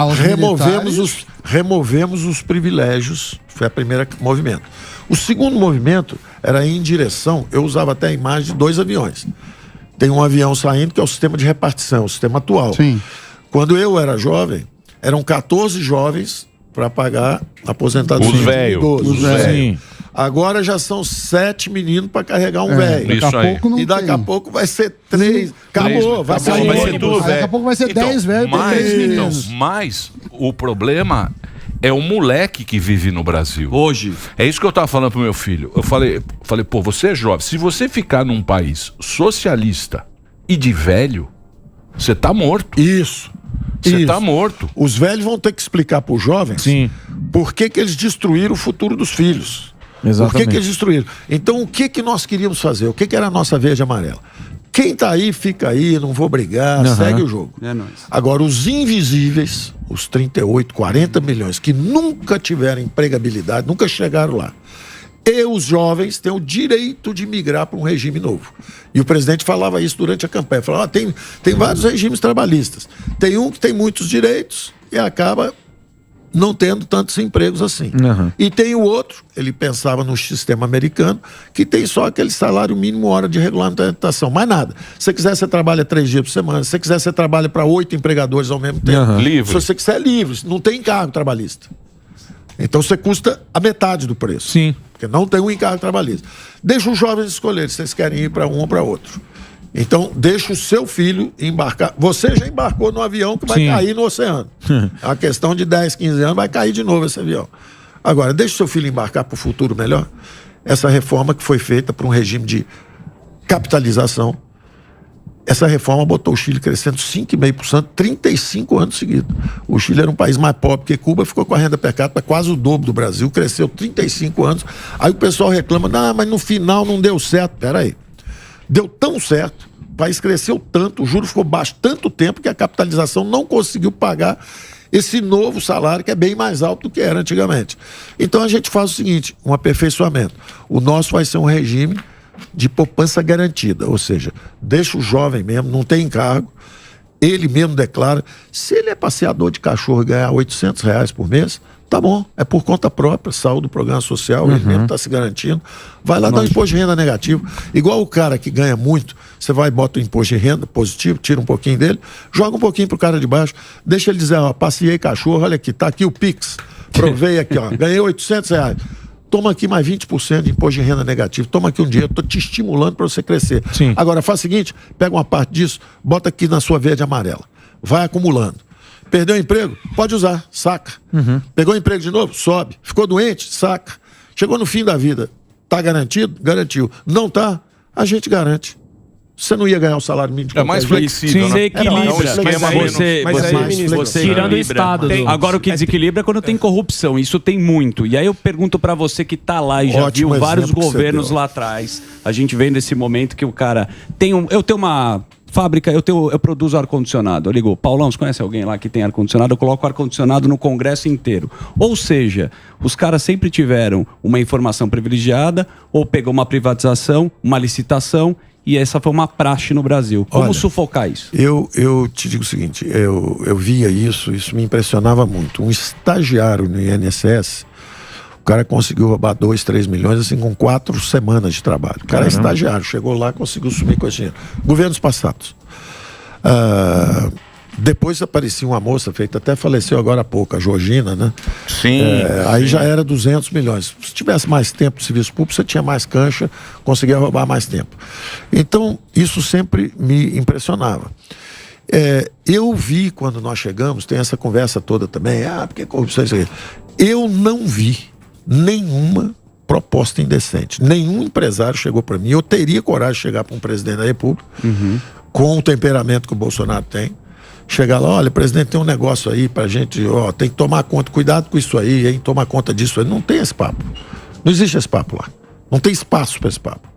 Removemos os privilégios. Foi o primeiro movimento. O segundo movimento era ir em direção, eu usava até a imagem de 2 aviões. Tem um avião saindo que é o sistema de repartição, o sistema atual. Sim. Quando eu era jovem, eram 14 jovens para pagar a aposentadoria. Os velhos. Agora já são 7 meninos para carregar um velho. Isso aí. E daqui a pouco vai ser 3. Acabou, vai ser tudo Daqui a pouco vai ser 10 velhos. Mas o problema é o moleque que vive no Brasil. Hoje. É isso que eu tava falando pro meu filho. Eu falei, pô, você é jovem. Se você ficar num país socialista e de velho, você tá morto. Isso. Você tá morto. Os velhos vão ter que explicar para os jovens por que eles destruíram o futuro dos filhos. Exatamente. Por que eles destruíram? Então, o que nós queríamos fazer? O que era a nossa verde e amarela? Quem tá aí, fica aí, não vou brigar, segue o jogo. É nóis. Agora, os invisíveis, os 38, 40 milhões, que nunca tiveram empregabilidade, nunca chegaram lá. E os jovens têm o direito de migrar para um regime novo. E o presidente falava isso durante a campanha. Falava, tem vários regimes trabalhistas. Tem um que tem muitos direitos e acaba não tendo tantos empregos assim. E tem o outro, ele pensava no sistema americano, que tem só aquele salário mínimo hora de regulamentação, mais nada. Se você quiser, você trabalha 3 dias por semana. Se você quiser, você trabalha para 8 empregadores ao mesmo tempo. Livre. Se você quiser, é livre. Não tem encargo trabalhista. Então você custa a metade do preço. Sim. Porque não tem um encargo trabalhista. Deixa os jovens escolherem se eles querem ir para um ou para outro. Então, deixa o seu filho embarcar. Você já embarcou no avião que vai cair no oceano. É uma questão de 10, 15 anos, vai cair de novo esse avião. Agora, deixa o seu filho embarcar para o futuro melhor. Essa reforma que foi feita para um regime de capitalização, essa reforma botou o Chile crescendo 5,5%, 35 anos seguidos. O Chile era um país mais pobre que Cuba, ficou com a renda per capita quase o dobro do Brasil, cresceu 35 anos. Aí o pessoal reclama, mas no final não deu certo. Peraí. Deu tão certo, o país cresceu tanto, o juro ficou baixo tanto tempo que a capitalização não conseguiu pagar esse novo salário que é bem mais alto do que era antigamente. Então a gente faz o seguinte, um aperfeiçoamento. O nosso vai ser um regime de poupança garantida, ou seja, deixa o jovem mesmo, não tem encargo, ele mesmo declara, se ele é passeador de cachorro e ganhar R$800 por mês, tá bom, é por conta própria, saúde do programa social, ele mesmo está se garantindo, vai lá dar um imposto de renda negativo, igual o cara que ganha muito, você vai e bota o imposto de renda positivo, tira um pouquinho dele, joga um pouquinho pro cara de baixo, deixa ele dizer, ó, passeei cachorro, olha aqui, tá aqui o Pix, provei aqui, ó, ganhei R$800, toma aqui mais 20% de imposto de renda negativo, toma aqui um dinheiro, tô te estimulando para você crescer. Sim. Agora faz o seguinte, pega uma parte disso, bota aqui na sua verde e amarela, vai acumulando. Perdeu o emprego? Pode usar, saca. Pegou o emprego de novo? Sobe. Ficou doente? Saca. Chegou no fim da vida, tá garantido? Garantiu. Não tá? A gente garante. Você não ia ganhar o salário mínimo de É mais qualquer jeito. flexível, Você né? equilibra. É um esquema menos- Mas aí, ministro, você tirando o equilibra. Estado do- Agora, o que desequilibra é quando tem corrupção. Isso tem muito. E aí eu pergunto pra você que tá lá e já Ótimo viu vários exemplo que você governos deu. lá atrás. A gente vem desse momento que o cara tem eu tenho uma fábrica, eu produzo ar-condicionado. Eu ligo, Paulão, você conhece alguém lá que tem ar-condicionado? Eu coloco ar-condicionado no Congresso inteiro. Ou seja, os caras sempre tiveram uma informação privilegiada, ou pegou uma privatização, uma licitação, e essa foi uma praxe no Brasil. Como Olha, sufocar isso? Eu te digo o seguinte, eu via isso me impressionava muito. Um estagiário no INSS, o cara conseguiu roubar 2, 3 milhões assim com 4 semanas de trabalho. O cara é estagiário, chegou lá, conseguiu sumir com esse dinheiro. Governos passados. Depois aparecia uma moça feita, até faleceu agora há pouco, a Georgina, né? Sim. Aí já era 200 milhões. Se tivesse mais tempo de serviço público, você tinha mais cancha, conseguia roubar mais tempo. Então, isso sempre me impressionava. Eu vi, quando nós chegamos, tem essa conversa toda também, porque corrupção é isso aí. Eu não vi nenhuma proposta indecente. Nenhum empresário chegou para mim. Eu teria coragem de chegar para um presidente da República, com o temperamento que o Bolsonaro tem, chegar lá, olha, presidente, tem um negócio aí pra gente, tem que tomar conta, cuidado com isso aí, hein, tomar conta disso aí. Não tem esse papo. Não existe esse papo lá. Não tem espaço para esse papo.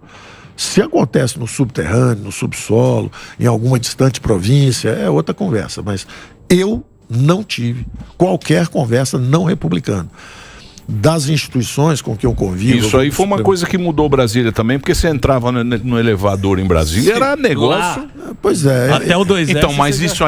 Se acontece no subterrâneo, no subsolo, em alguma distante província, é outra conversa. Mas eu não tive qualquer conversa não republicana. Das instituições com que eu convivo. Isso aí foi uma coisa que mudou Brasília também, porque você entrava no elevador em Brasília, era negócio. Pois é. Até o 2S. Então, mas isso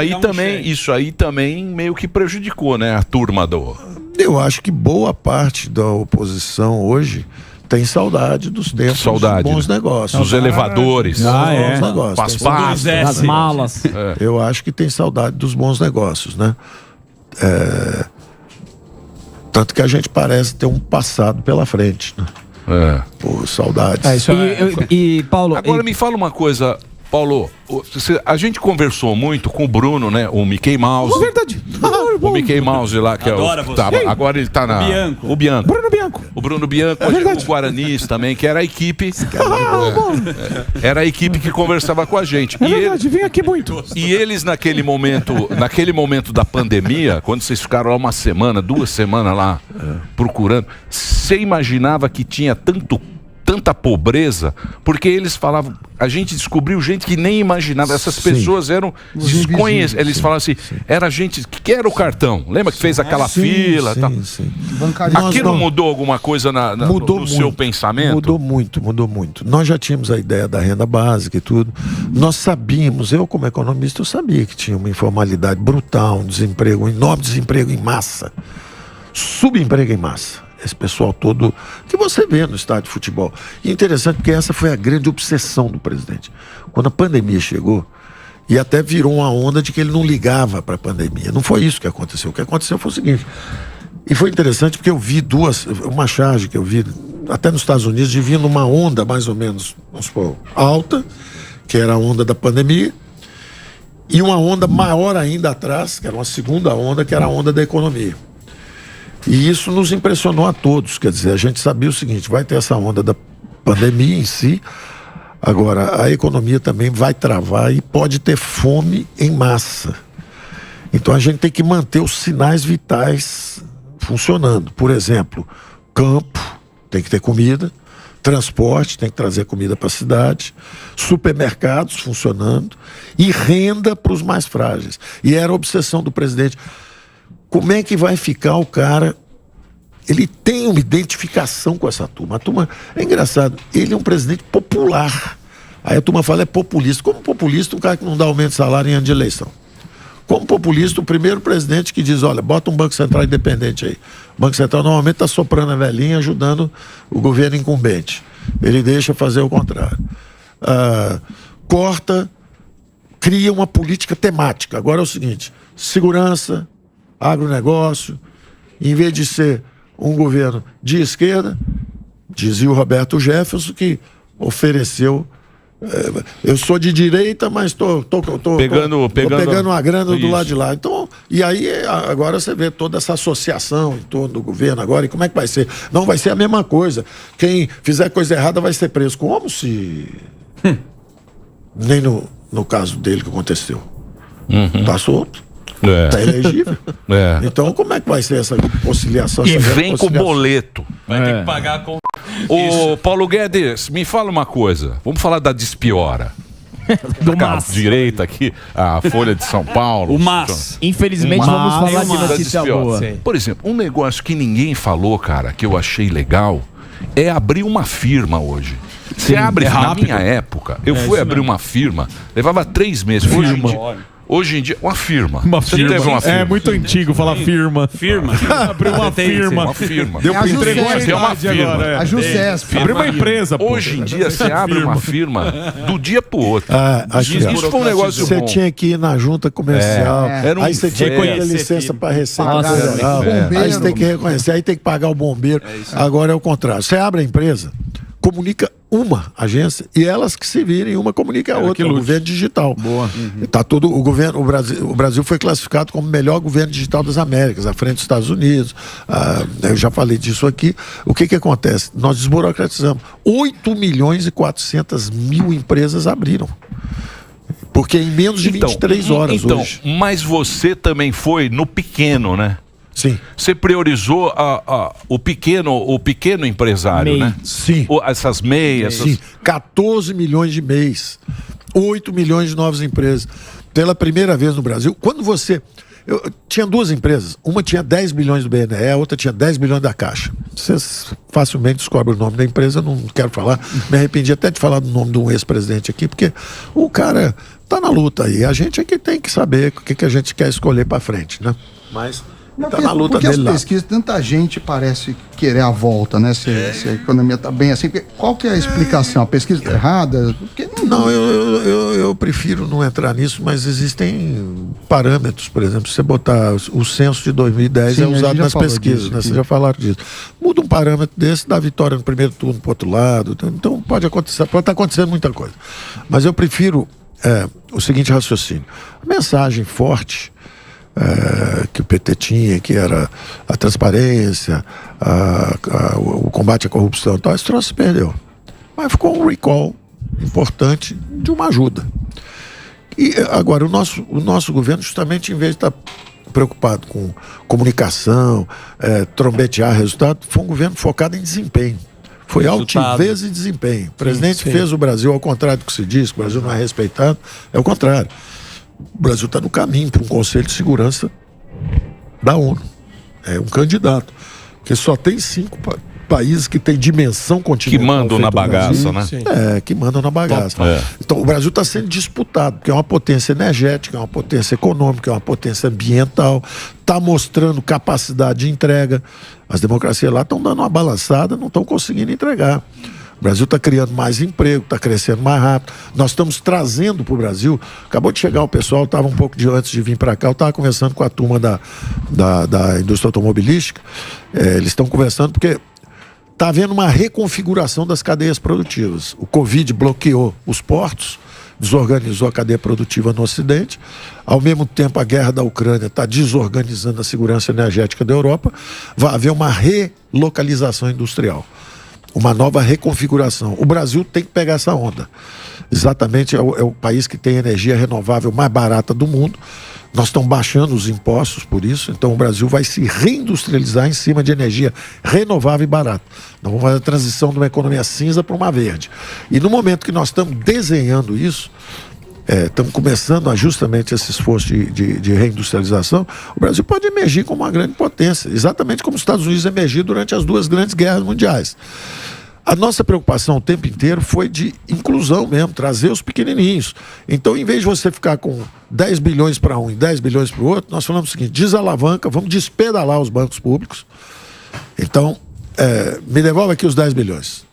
aí também meio que prejudicou, né, a turma do... Eu acho que boa parte da oposição hoje tem saudade dos tempos dos bons negócios. Dos elevadores. Bons negócios. As pastas. Das malas. Eu acho que tem saudade dos bons negócios, né? Tanto que a gente parece ter um passado pela frente, né? Pô, saudades. E, Paulo... Agora me fala uma coisa, Paulo. A gente conversou muito com o Bruno, né? O Mickey Mouse. Verdade. O Mickey Mouse lá, que Adora é o... você. Tá, agora ele tá na... Bianco. O Bianco. Bruno Bianco. O Bruno Bianco, hoje o Guaranis também, que era a equipe. Era a equipe que conversava com a gente. É verdade, vem aqui muito. E eles naquele momento da pandemia, quando vocês ficaram lá uma semana, 2 semanas lá procurando, você imaginava que tinha tanta pobreza? Porque eles falavam, a gente descobriu gente que nem imaginava, essas pessoas eram desconhecidas. Eles falavam assim, era gente que era o cartão. Lembra que fez aquela fila? Sim, tal. sim. Aquilo mudou alguma coisa no seu pensamento? Mudou muito. Nós já tínhamos a ideia da renda básica e tudo. Nós sabíamos, eu como economista, eu sabia que tinha uma informalidade brutal, um desemprego, um enorme desemprego em massa. Subemprego em massa. Esse pessoal todo que você vê no estádio de futebol. E interessante porque essa foi a grande obsessão do presidente. Quando a pandemia chegou, e até virou uma onda de que ele não ligava para a pandemia. Não foi isso que aconteceu. O que aconteceu foi o seguinte. E foi interessante porque eu vi uma charge que eu vi até nos Estados Unidos, de vir numa onda mais ou menos, vamos supor, alta, que era a onda da pandemia, e uma onda maior ainda atrás, que era uma segunda onda, que era a onda da economia. E isso nos impressionou a todos, quer dizer, a gente sabia o seguinte, vai ter essa onda da pandemia em si, agora a economia também vai travar e pode ter fome em massa. Então a gente tem que manter os sinais vitais funcionando. Por exemplo, campo, tem que ter comida, transporte, tem que trazer comida para a cidade, supermercados funcionando e renda para os mais frágeis. E era a obsessão do presidente. Como é que vai ficar o cara? Ele tem uma identificação com essa turma. A turma, é engraçado, ele é um presidente popular. Aí a turma fala, é populista. Como populista, um cara que não dá aumento de salário em ano de eleição? Como populista, o primeiro presidente que diz, olha, bota um Banco Central independente aí. O Banco Central normalmente está soprando a velhinha, ajudando o governo incumbente. Ele deixa fazer o contrário. Cria uma política temática. Agora é o seguinte, segurança, agronegócio, em vez de ser um governo de esquerda, dizia o Roberto Jefferson, que ofereceu, eu sou de direita, mas tô pegando a grana do lado de lá. Então, e aí agora você vê toda essa associação em torno do governo agora, e como é que vai ser? Não vai ser a mesma coisa. Quem fizer coisa errada vai ser preso. Como se... Nem no caso dele que aconteceu. Tá solto. Tá elegível. Então, como é que vai ser essa conciliação? E vem com o boleto. Vai ter que pagar com... Ô, Paulo Guedes, me fala uma coisa. Vamos falar da despiora. Do MAS. Direita aqui, a Folha de São Paulo. O MAS. Infelizmente, vamos falar de notícia boa. Por exemplo, um negócio que ninguém falou, cara, que eu achei legal, é abrir uma firma hoje. Você abre, na minha época, eu fui abrir uma firma, levava 3 meses. Hoje em dia, uma firma. Você teve uma firma. É muito antigo falar firma. Firma. Abriu uma firma. Uma firma. Deu pra entregou Você é uma firma. agora. A Jusesp. Abriu uma empresa, pô. Hoje em dia, você abre uma firma do dia pro outro. Isso foi um negócio você bom. tinha que ir na junta comercial, aí você tinha que ter licença para Receita Federal, aí você tem que reconhecer, aí tem que pagar o bombeiro. Agora é o contrário. Você abre a empresa, comunica uma agência e elas que se virem, uma comunica a outra, o governo digital. Boa. Tá tudo, o Brasil foi classificado como o melhor governo digital das Américas, à frente dos Estados Unidos. Eu já falei disso aqui. O que acontece? Nós desburocratizamos. 8.400.000 empresas abriram. Porque em menos de 23 horas hoje. Mas você também foi no pequeno, né? Sim. Você priorizou o pequeno empresário, né? Sim. Essas meias. Sim. 14 milhões de mês. 8 milhões de novas empresas. Pela primeira vez no Brasil. Quando você... tinha 2 empresas. Uma tinha 10 bilhões do BNE, a outra tinha 10 bilhões da Caixa. Vocês facilmente descobrem o nome da empresa, eu não quero falar. Me arrependi até de falar do nome de um ex-presidente aqui, porque o cara tá na luta aí. A gente aqui tem que saber o que a gente quer escolher para frente, né? Mas Tá na luta porque dele as lá. pesquisas, tanta gente parece querer a volta, né? Se a economia tá bem assim. Qual que é a explicação? A pesquisa tá errada? Porque Não, eu prefiro não entrar nisso, mas existem parâmetros, por exemplo, se você botar o censo de 2010 Sim, é a gente usado já nas falou pesquisas, disso né? aqui. Vocês já falaram disso. Muda um parâmetro desse, dá vitória no primeiro turno pro outro lado, então pode acontecer, pode estar acontecendo muita coisa. Mas eu prefiro o seguinte raciocínio. A mensagem forte que o PT tinha, que era a transparência, o combate à corrupção e tal, esse troço se perdeu. Mas ficou um recall importante de uma ajuda. E agora, o nosso governo, justamente em vez de estar preocupado com comunicação, trombetear resultado, foi um governo focado em desempenho. Foi altivez e desempenho. O presidente fez o Brasil, ao contrário do que se diz, que o Brasil não é respeitado, é o contrário. O Brasil está no caminho para um Conselho de Segurança da ONU. É um candidato. Porque só tem 5 países que têm dimensão continental. Que mandam na bagaça, né? Que mandam na bagaça. Então, o Brasil está sendo disputado, porque é uma potência energética, é uma potência econômica, é uma potência ambiental, está mostrando capacidade de entrega. As democracias lá estão dando uma balançada, não estão conseguindo entregar. O Brasil está criando mais emprego, está crescendo mais rápido. Nós estamos trazendo para o Brasil. Acabou de chegar o pessoal, estava um pouco antes de vir para cá. Eu estava conversando com a turma da indústria automobilística. Eles estão conversando porque está havendo uma reconfiguração das cadeias produtivas. O Covid bloqueou os portos, desorganizou a cadeia produtiva no Ocidente. Ao mesmo tempo, a guerra da Ucrânia está desorganizando a segurança energética da Europa. Vai haver uma relocalização industrial, uma nova reconfiguração. O Brasil tem que pegar essa onda. Exatamente, é o país que tem energia renovável mais barata do mundo. Nós estamos baixando os impostos por isso, então o Brasil vai se reindustrializar em cima de energia renovável e barata. Nós vamos fazer a transição de uma economia cinza para uma verde. E no momento que nós estamos desenhando isso, estamos começando justamente esse esforço de reindustrialização, o Brasil pode emergir como uma grande potência, exatamente como os Estados Unidos emergiram durante as 2 grandes guerras mundiais. A nossa preocupação o tempo inteiro foi de inclusão mesmo, trazer os pequenininhos. Então, em vez de você ficar com 10 bilhões para um e 10 bilhões para o outro, nós falamos o seguinte: desalavanca, vamos despedalar os bancos públicos. Então, me devolve aqui os 10 bilhões.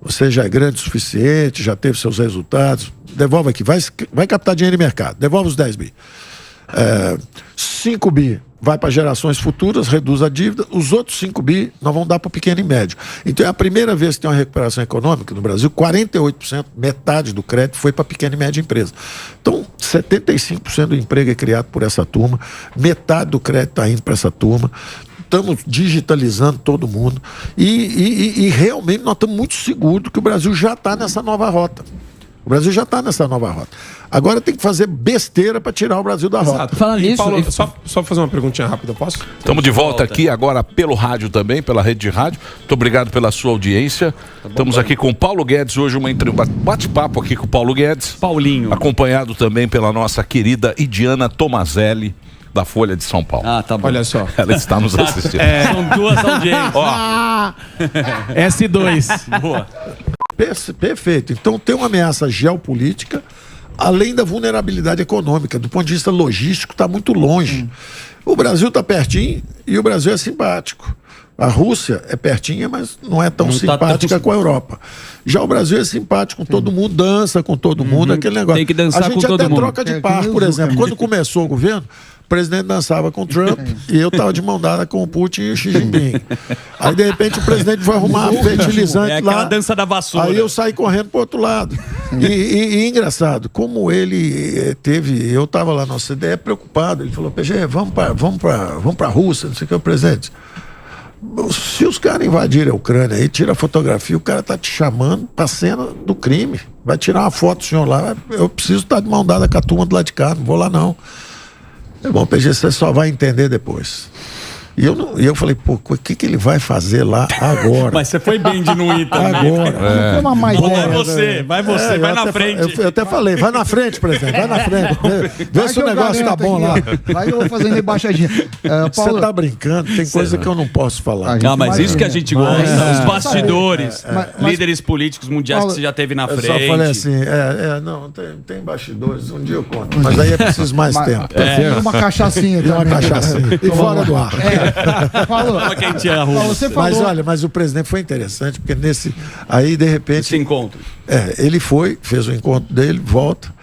Você já é grande o suficiente, já teve seus resultados, devolve aqui, vai captar dinheiro em mercado, devolve os 10 bi. 5 bi vai para gerações futuras, reduz a dívida, os outros 5 bi nós vamos dar para o pequeno e médio. Então é a primeira vez que tem uma recuperação econômica no Brasil, 48%, metade do crédito foi para pequena e média empresa. Então 75% do emprego é criado por essa turma, metade do crédito está indo para essa turma. Estamos digitalizando todo mundo e realmente nós estamos muito seguros que o Brasil já está nessa nova rota. O Brasil já está nessa nova rota. Agora tem que fazer besteira para tirar o Brasil da rota. Fala nisso. Paulo, só fazer uma perguntinha rápida, posso? Estamos de volta aqui agora pelo rádio também, pela rede de rádio. Muito obrigado pela sua audiência. Estamos aqui com o Paulo Guedes, hoje um bate-papo aqui com o Paulo Guedes. Paulinho. Acompanhado também pela nossa querida Idiana Tomazelli, da Folha de São Paulo. Ah, tá bom. Olha só. Ela está nos assistindo. São 2 audiências. S2. Boa. Perfeito. Então tem uma ameaça geopolítica, além da vulnerabilidade econômica. Do ponto de vista logístico, está muito longe. O Brasil está pertinho e o Brasil é simpático. A Rússia é pertinha, mas não é tão simpática com a Europa. Já o Brasil é simpático com todo mundo, dança com todo mundo, aquele negócio. Tem que dançar com todo mundo. A gente até troca de par, por exemplo. Quando começou o governo, o presidente dançava com o Trump e eu estava de mão dada com o Putin e o Xi Jinping. Aí, de repente, o presidente foi arrumar fertilizante aquela lá. dança da vassoura. Aí eu saí correndo pro outro lado. E engraçado, como ele teve... Eu estava lá na OCDE preocupado. Ele falou, PG, vamos para a Rússia, não sei o que, o presidente. Se os caras invadirem a Ucrânia e tiram a fotografia, o cara tá te chamando pra cena do crime. Vai tirar uma foto do senhor lá. Eu preciso estar de mão dada com a turma do lado de cá, não vou lá não. É bom, PG, você só vai entender depois. E eu falei, pô, o que ele vai fazer lá agora? Mas você foi bem de não ir também. Agora. Não foi uma má ideia. Vai você, vai na frente. Eu até falei, vai na frente, presidente, vai na frente. Vê se o negócio tá bom lá. Vai que eu vou fazendo embaixadinha. Você tá brincando, tem coisa que eu não posso falar. Ah, mas isso que a gente gosta. Os bastidores, Mas- líderes políticos mundiais que você já teve na Eu frente. só falei assim, não, tem bastidores, um dia eu conto. Mas aí é preciso mais tempo. Uma cachaçinha Tem uma também. cachaçinha. E fora do ar. Falou. Você falou. Mas olha, mas o presidente foi interessante, porque aí de repente. Esse encontro. Ele fez o encontro dele, volta.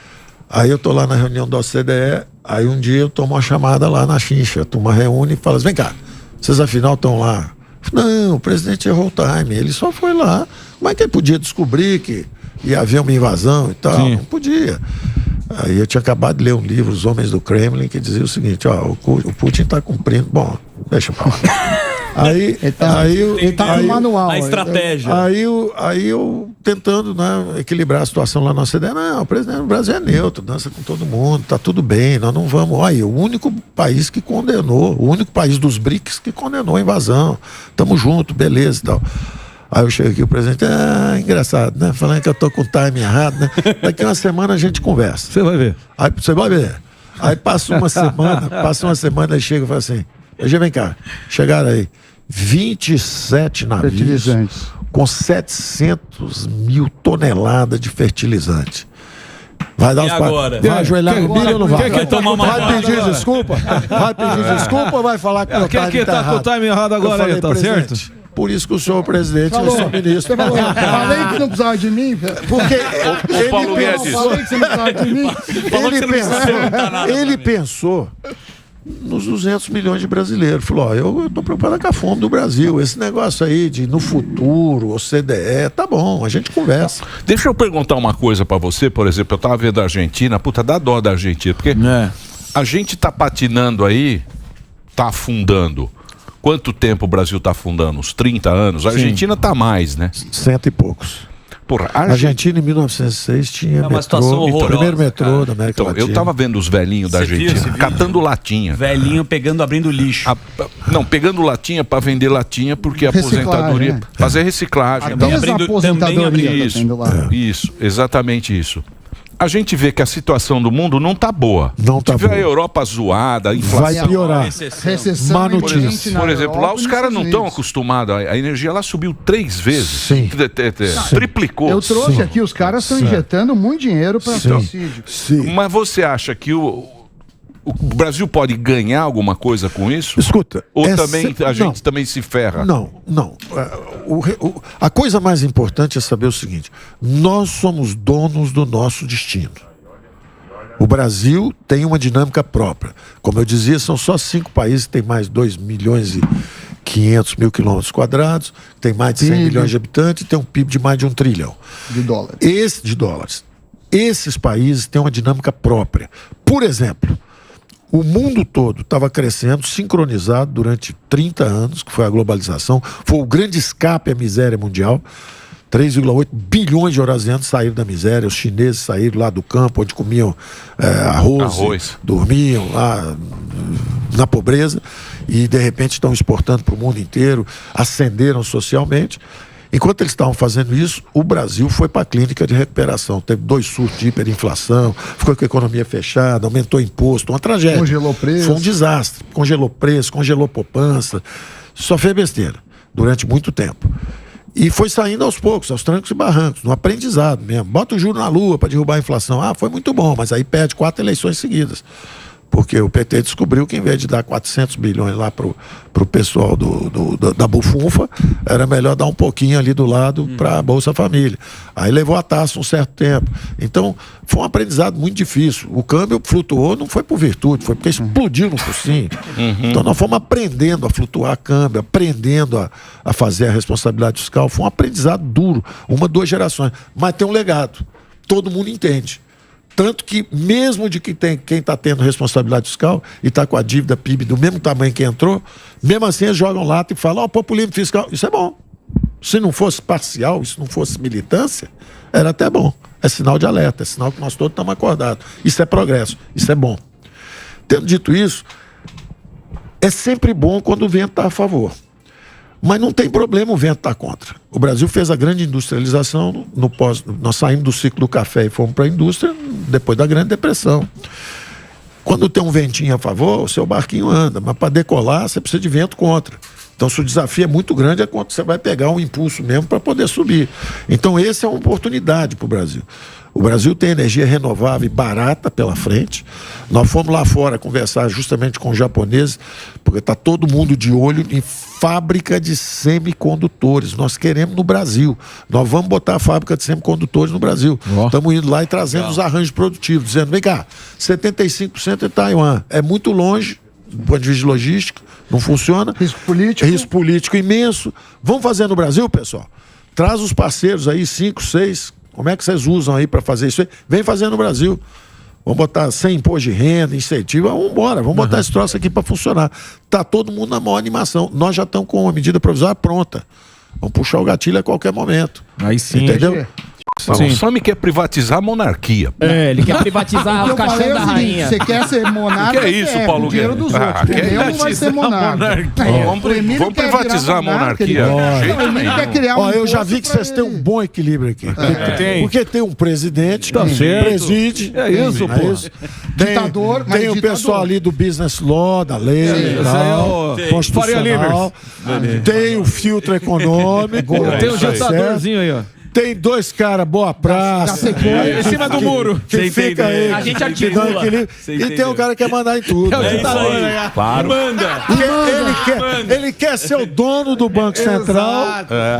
Aí eu tô lá na reunião da OCDE, aí um dia eu tomo uma chamada lá na Chincha, a turma reúne e fala assim, vem cá, vocês afinal estão lá? Não, o presidente errou o time, ele só foi lá, mas que ele podia descobrir que ia haver uma invasão e tal, não podia. Aí eu tinha acabado de ler um livro, Os Homens do Kremlin, que dizia o seguinte, o Putin está cumprindo, bom, deixa pra lá. Ele tá com o manual. A estratégia. Aí eu tentando, né, equilibrar a situação lá na OCDE. Não, o presidente do Brasil é neutro, dança com todo mundo, tá tudo bem, nós não vamos. Olha, o único país que condenou, o único país dos BRICS que condenou a invasão. Tamo junto, beleza e tal. Aí eu chego aqui, o presidente, engraçado, né? Falando que eu tô com o time errado, né? Daqui uma semana a gente conversa. Você vai ver. Aí você vai ver. Aí passa uma semana, ele chega e fala assim, vem cá, chegaram aí 27 navios Fertilizantes. com 700 mil toneladas de fertilizante. Vai dar E os agora? Vai ajoelhar no milho ou não vai? Quer tomar uma Vai pedir desculpa? Vai pedir desculpa ou vai falar que o Quem time tá com o time errado agora aí, tá certo? Por isso que o senhor presidente e o senhor ministro. Falei que não precisava de mim. Porque Paulo Guedes. Falei que você não precisava de mim. ele pensou nos 200 milhões de brasileiros. Falou, eu estou preocupado com a fome do Brasil. Esse negócio aí de no futuro, OCDE, tá bom, a gente conversa. Deixa eu perguntar uma coisa pra você, por exemplo, eu tava vendo a Argentina, puta, dá dó da Argentina, porque a gente tá patinando aí, tá afundando. Quanto tempo o Brasil tá afundando? Uns 30 anos? A Argentina tá mais, né? 100 e poucos. Porra, A Argentina em 1906 tinha uma situação o horrorosa, primeiro metrô da América então, Latina. eu tava vendo os velhinhos da Você viu Argentina esse vídeo? catando latinha. Velhinho abrindo lixo. Não, pegando latinha pra vender latinha, porque a Reciclagem, aposentadoria. né? Fazer reciclagem. Até Então, a aposentadoria tá isso, tendo lá. isso, exatamente isso. A gente vê que a situação do mundo não tá boa. Não tá Tiver boa. a Europa zoada, a inflação. Vai piorar. Recessão Má notícia. iminente na Por exemplo, lá Europa os e nos caras não Estados estão Unidos. acostumados. A energia lá subiu 3 vezes. Sim. Triplicou. Eu trouxe aqui, os caras estão injetando muito dinheiro para subsídio. Sim. Mas você acha que o Brasil pode ganhar alguma coisa com isso? Escuta. Ou também a gente não. também se ferra? Não. A coisa mais importante é saber o seguinte: nós somos donos do nosso destino. O Brasil tem uma dinâmica própria. Como eu dizia, são só 5 países que têm mais de 2 milhões e 500 mil quilômetros quadrados, tem mais de 100 milhões de habitantes e tem um PIB de mais de 1 trilhão. De dólares. De dólares. Esses países têm uma dinâmica própria. Por exemplo, o mundo todo estava crescendo, sincronizado durante 30 anos, que foi a globalização, foi o grande escape à miséria mundial. 3,8 bilhões de eurasianos saíram da miséria, os chineses saíram lá do campo, onde comiam arroz. Dormiam lá na pobreza, e de repente estão exportando para o mundo inteiro, ascenderam socialmente. Enquanto eles estavam fazendo isso, o Brasil foi para a clínica de recuperação. Teve 2 surtos de hiperinflação, ficou com a economia fechada, aumentou imposto, uma tragédia. Congelou preço. Foi um desastre. Congelou preço, congelou poupança. Só fez besteira durante muito tempo. E foi saindo aos poucos, aos trancos e barrancos, no aprendizado mesmo. Bota o juro na lua para derrubar a inflação. Foi muito bom, mas aí perde 4 eleições seguidas. Porque o PT descobriu que, em vez de dar 400 bilhões lá pro pessoal da Bufunfa, era melhor dar um pouquinho ali do lado para a Bolsa Família. Aí levou a taxa um certo tempo. Então, foi um aprendizado muito difícil. O câmbio flutuou, não foi por virtude, foi porque explodiu no focinho. Então, nós fomos aprendendo a flutuar câmbio, aprendendo a fazer a responsabilidade fiscal. Foi um aprendizado duro, 2 gerações. Mas tem um legado. Todo mundo entende. Tanto que, mesmo de que quem está tendo responsabilidade fiscal e está com a dívida PIB do mesmo tamanho que entrou, mesmo assim eles jogam lata e falam, populismo fiscal, isso é bom. Se não fosse parcial, se não fosse militância, era até bom. É sinal de alerta, é sinal que nós todos estamos acordados. Isso é progresso, isso é bom. Tendo dito isso, É sempre bom quando o vento está a favor. Mas não tem problema o vento estar contra. O Brasil fez a grande industrialização, nós saímos do ciclo do café e fomos para a indústria depois da Grande Depressão. Quando tem um ventinho a favor, o seu barquinho anda, mas para decolar você precisa de vento contra. Então, se o desafio é muito grande, é quando você vai pegar um impulso mesmo para poder subir. Então, essa é uma oportunidade para o Brasil. O Brasil tem energia renovável e barata pela frente. Nós fomos lá fora conversar justamente com os japoneses, porque está todo mundo de olho em fábrica de semicondutores. Nós queremos no Brasil. Nós vamos botar a fábrica de semicondutores no Brasil. Estamos indo lá e trazendo os arranjos produtivos, dizendo, vem cá, 75% é Taiwan. É muito longe, do ponto de vista de logística, não funciona. Risco político imenso. Vamos fazer no Brasil, pessoal? Traz os parceiros aí, 5, 6... Como é que vocês usam aí para fazer isso aí? Vem fazer no Brasil. Vamos botar sem imposto de renda, incentivo. Vamos embora, vamos botar esse troço aqui para funcionar. Tá todo mundo na maior animação. Nós já estamos com uma medida provisória pronta. Vamos puxar o gatilho a qualquer momento. Aí sim. Entendeu? O Sami quer privatizar a monarquia. Ele quer privatizar o caixão da rainha. Você quer ser monarca? Que é isso, Paulo o dinheiro dos outros. Que Eu não vai ser monarca. Vamos privatizar a monarquia. Eu já vi que vocês têm um bom equilíbrio aqui. Porque tem um presidente que preside. É isso, pô. Ditador, mas tem o pessoal ali do business law, da lei, constitucional. Tem o filtro econômico. Tem o ditadorzinho aí, ó. Tem dois caras, boa praça. Em cima do muro. Que fica aí. A gente articula. E tem um cara que quer mandar em tudo. É o ditador, né? Claro. Ele quer ser o dono do Banco Central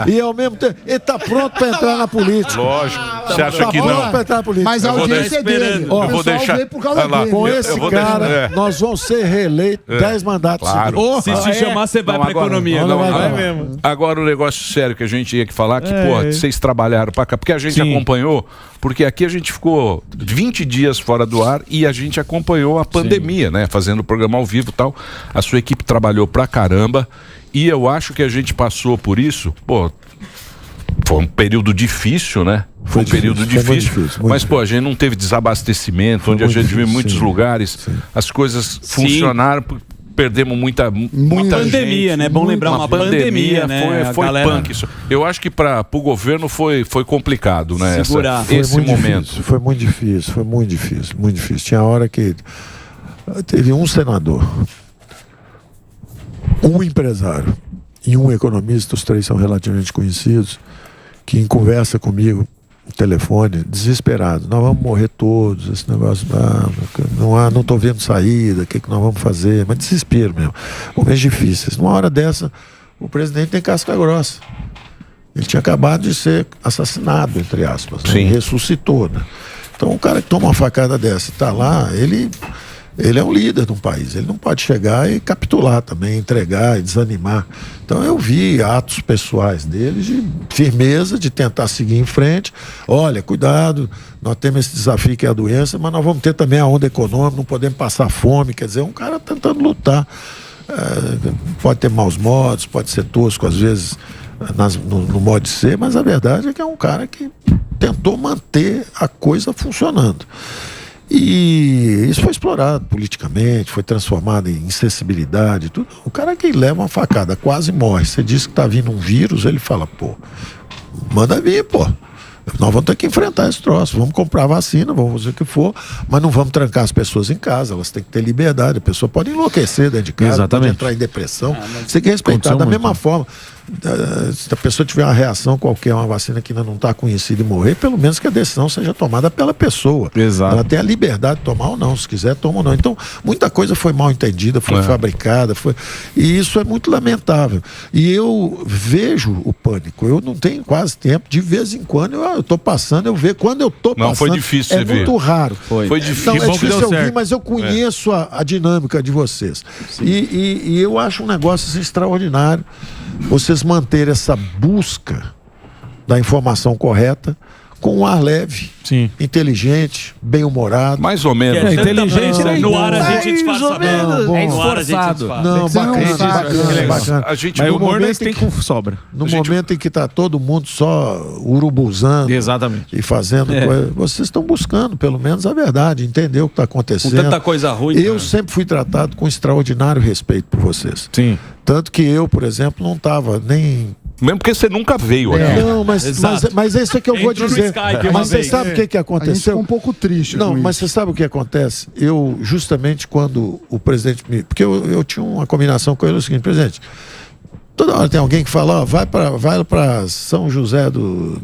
e ao mesmo tempo ele tá pronto para entrar na política. Lógico. Você acha que não? Pra entrar na política. Mas a audiência é dele. Eu vou deixar. Com esse cara, nós vamos ser reeleitos 10 mandatos. Claro. Se te chamar, você vai pra economia. Não vai mesmo. Agora o negócio sério que a gente tinha que falar, que, pô, vocês trabalharam pra cá, porque a gente acompanhou, porque aqui a gente ficou 20 dias fora do ar e a gente acompanhou a pandemia, né? Fazendo o programa ao vivo e tal. A sua equipe trabalhou pra caramba e eu acho que a gente passou por isso, pô, foi um período difícil, né? Foi um período difícil, mas pô, a gente não teve desabastecimento, onde a gente viu em muitos lugares, as coisas funcionaram. Perdemos muita pandemia, gente, né? Bom lembrar uma pandemia, né? Foi punk isso. Eu acho que para o governo foi complicado, né? Segurar. Esse momento. Foi muito difícil. Tinha hora que teve um senador, um empresário e um economista, os três são relativamente conhecidos, que em conversa comigo no telefone, desesperado, nós vamos morrer todos, esse negócio, não estou vendo saída, o que nós vamos fazer, mas desespero mesmo, momentos difíceis. Numa hora dessa, o presidente tem casca grossa, ele tinha acabado de ser assassinado, entre aspas, né? Ele ressuscitou, né? Então o cara que toma uma facada dessa e está lá, ele é um líder de um país, ele não pode chegar e capitular também, entregar e desanimar. Então eu vi atos pessoais dele de firmeza, de tentar seguir em frente. Olha, cuidado, nós temos esse desafio que é a doença, mas nós vamos ter também a onda econômica, não podemos passar fome, quer dizer, um cara tentando lutar. Pode ter maus modos, pode ser tosco às vezes no modo de ser, mas a verdade é que é um cara que tentou manter a coisa funcionando. E isso foi explorado politicamente, foi transformado em insensibilidade, tudo. O cara que leva uma facada quase morre. Você diz que tá vindo um vírus, ele fala, pô, manda vir, pô. Nós vamos ter que enfrentar esse troço, vamos comprar vacina, vamos fazer o que for, mas não vamos trancar as pessoas em casa, elas têm que ter liberdade, a pessoa pode enlouquecer dentro de casa, pode entrar em depressão, você tem que respeitar da mesma forma. Se a pessoa tiver uma reação qualquer, uma vacina que ainda não está conhecida e morrer, pelo menos que a decisão seja tomada pela pessoa. Exato. Ela tem a liberdade de tomar ou não, se quiser toma ou não. Então, muita coisa foi mal entendida, foi fabricada, e isso é muito lamentável. E eu vejo o pânico, eu não tenho quase tempo, de vez em quando eu estou passando, eu vejo, quando eu estou passando, foi difícil é muito raro. Foi difícil. Então, é difícil eu ouvir, mas eu conheço a dinâmica de vocês. E eu acho um negócio assim, extraordinário. Vocês manterem essa busca da informação correta com um ar leve, inteligente, bem-humorado. Mais ou menos. Inteligente, né? No ar a gente disfarça bem. É No ar a gente disfarça. Não, bacana. A gente, Mas no o humor momento tem com sobra. No momento em que está todo mundo só urubuzando Exatamente. e fazendo coisa, vocês estão buscando, pelo menos, a verdade, entender o que está acontecendo. Com tanta coisa ruim. Eu sempre fui tratado com extraordinário respeito por vocês. Sim. Tanto que eu, por exemplo, não estava nem... mesmo porque você nunca veio aqui. Não, mas é isso que eu vou Entrou no dizer. Skype uma Mas você vez. sabe o que A gente aconteceu? ficou um pouco triste. Não, com mas isso. você sabe o que acontece? Eu, justamente quando o presidente me... Porque eu tinha uma combinação com ele, o seguinte, presidente, toda hora tem alguém que fala, ó, vai para São José do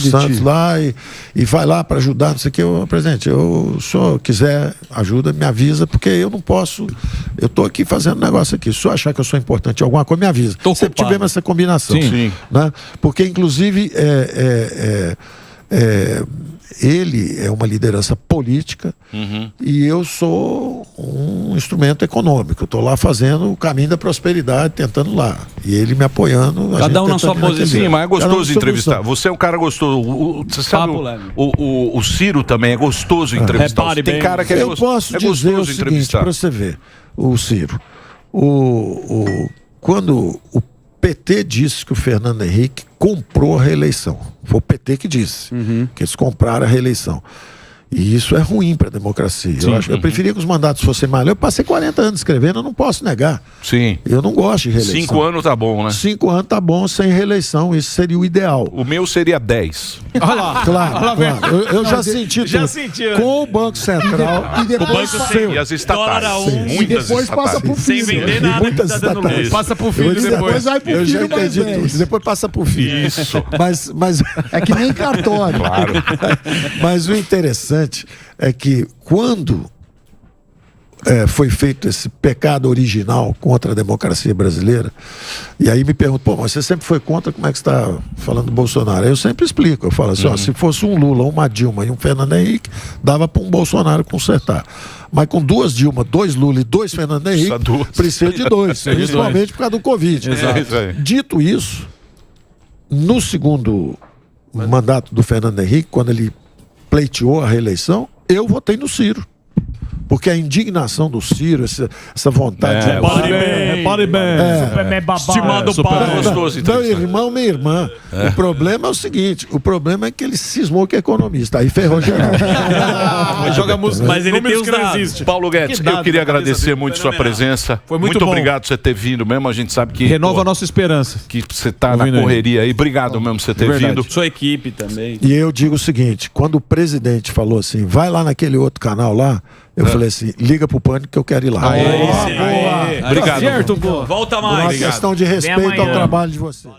Santos lá e vai lá para ajudar, não sei o que. Presidente, se o senhor quiser ajuda, me avisa, porque eu não posso... Eu estou aqui fazendo negócio aqui. Se o senhor achar que eu sou importante em alguma coisa, me avisa. Sempre tivemos essa combinação. Sim. Né? Porque, inclusive, ele é uma liderança política e eu sou um instrumento econômico. Eu estou lá fazendo o caminho da prosperidade, tentando lá. E ele me apoiando. Cada um na sua posição. Sim, mas é Cada um na gostoso sua entrevistar. posição. Você é um cara gostoso. Você sabe, Papo leve. o Ciro também é gostoso entrevistar. Repare Tem bem. cara que é Eu posso é dizer o gostoso seguinte, entrevistar. para você ver, o Ciro. Quando o PT disse que o Fernando Henrique comprou a reeleição, foi o PT que disse que eles compraram a reeleição. E isso é ruim para a democracia. Eu preferia que os mandatos fossem mais. Eu passei 40 anos escrevendo, eu não posso negar. Sim. Eu não gosto de reeleição. 5 anos tá bom, né? 5 anos tá bom sem reeleição, isso seria o ideal. O meu seria 10. Claro. Eu já senti tudo. Com o Banco Central E depois, E as estatais. Dólar a um. e Muitas depois passa estatais. pro Sem filho. vender nada que muitas tá dando estatais. lucro. Passa pro Eu filho vou dizer, depois vai pro eu já filho mais entendi 10. tudo. Depois passa pro filho. Isso. Mas É que nem cartório. Claro. Mas o interessante é que quando foi feito esse pecado original contra a democracia brasileira, e aí me perguntam, pô, mas você sempre foi contra, como é que você está falando do Bolsonaro? Aí eu sempre explico, eu falo assim, ó, se fosse um Lula, uma Dilma e um Fernando Henrique, dava para um Bolsonaro consertar. Mas com 2 Dilma, 2 Lula e 2 Fernando Henrique, Precisa duas. precisa de 2, principalmente por causa do Covid. É isso aí. Dito isso, no segundo mandato do Fernando Henrique, quando ele pleiteou a reeleição, eu votei no Ciro. Porque a indignação do Ciro, essa vontade de... Repare bem. Superman babado. Estimado Super pai. gostoso Meu entrevistar. irmão, minha irmã. O problema é o seguinte: o problema é que ele cismou que é economista. Aí ferrou geral. Joga música. Mas ele tem Números os que não dados. existem. Paulo Guedes, Que dado eu queria na cabeça agradecer dele. muito sua presença. Foi muito bom. obrigado por você ter vindo mesmo. A gente sabe que Renova a nossa esperança. que você tá na Ouvindo aí. correria aí. Obrigado mesmo por você ter Verdade. vindo. Sua equipe também. E eu digo o seguinte: quando o presidente falou assim, vai lá naquele outro canal lá, eu falei assim, liga pro Pânico que eu quero ir lá. Obrigado. Certo, pô. Volta Uma mais. questão de respeito ao amanhã. trabalho de vocês.